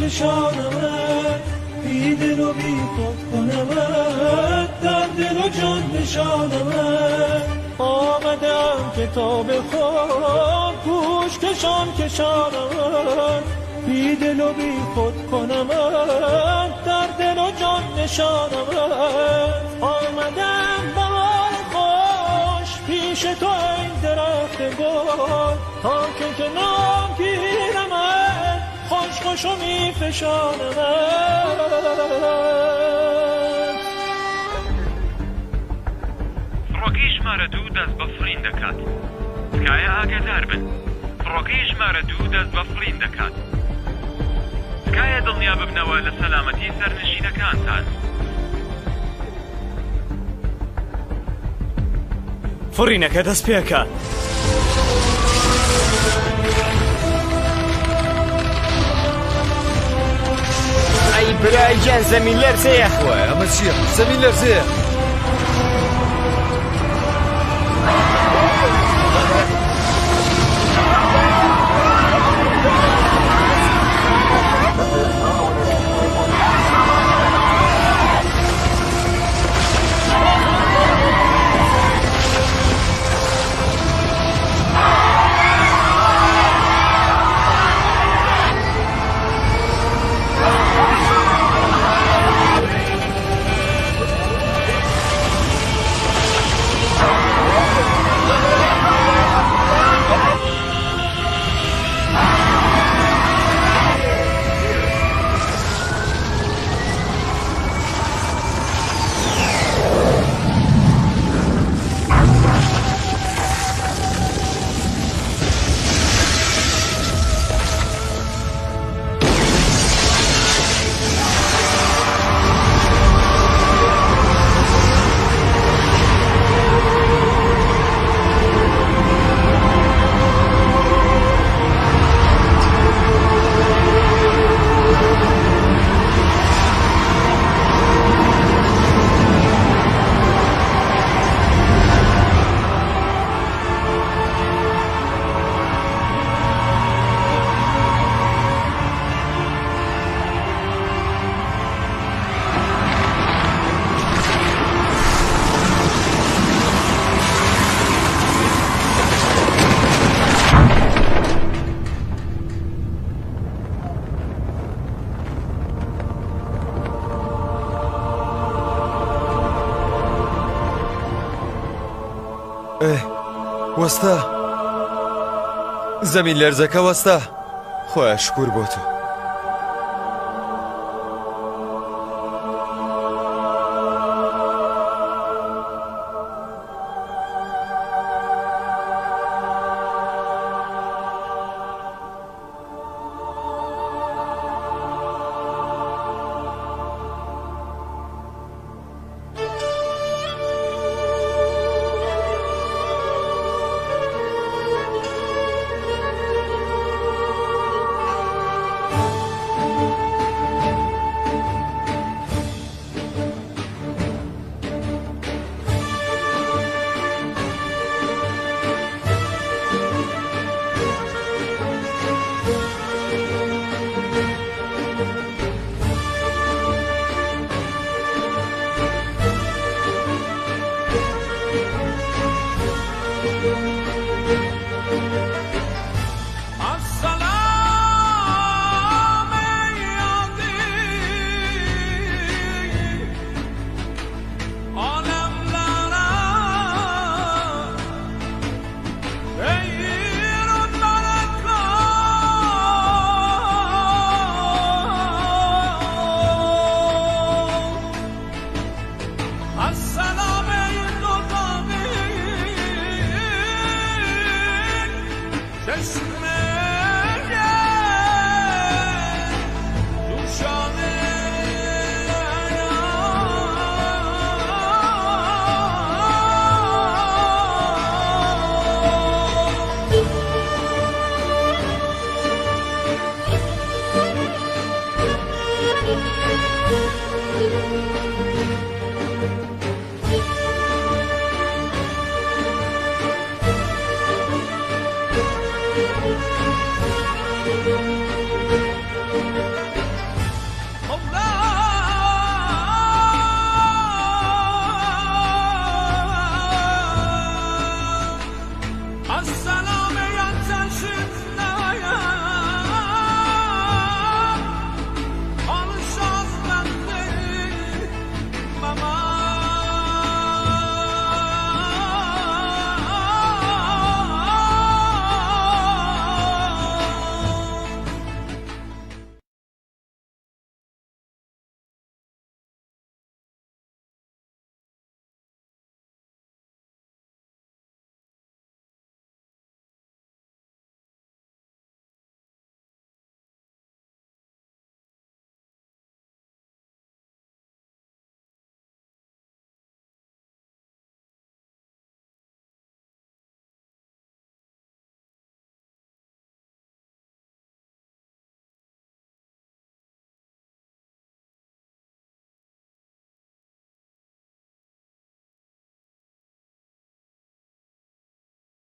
کشانمد بی دل و بی خود کنمد در دل و جان نشانمد آمدم کتاب خود گوش کشانمد بی دل و بی خود کنمد در دل و جان نشانمد آمدم بهار خوش پیش تو ای درخت گل تا که نام گیرمد خوش و می فشانمد ڕۆگەی ژمارە 2 دەست بە فڕین دەکات تکایە ئاگادار بن ڕۆگەی ژمارە 2 دەست بە فڕین دەکات تکایە دڵنیا ببنەوە لە سەلامەتی سەرنشینەکانتان فڕینەکە دەست پێکە ئەی برای گیان زەمین لەرزەیە وای ئەمە چییە؟ زەمین لەرزەیە وەستا زەمین لەرزەکە وەستا خۆیان شکور بۆ تۆ Yes.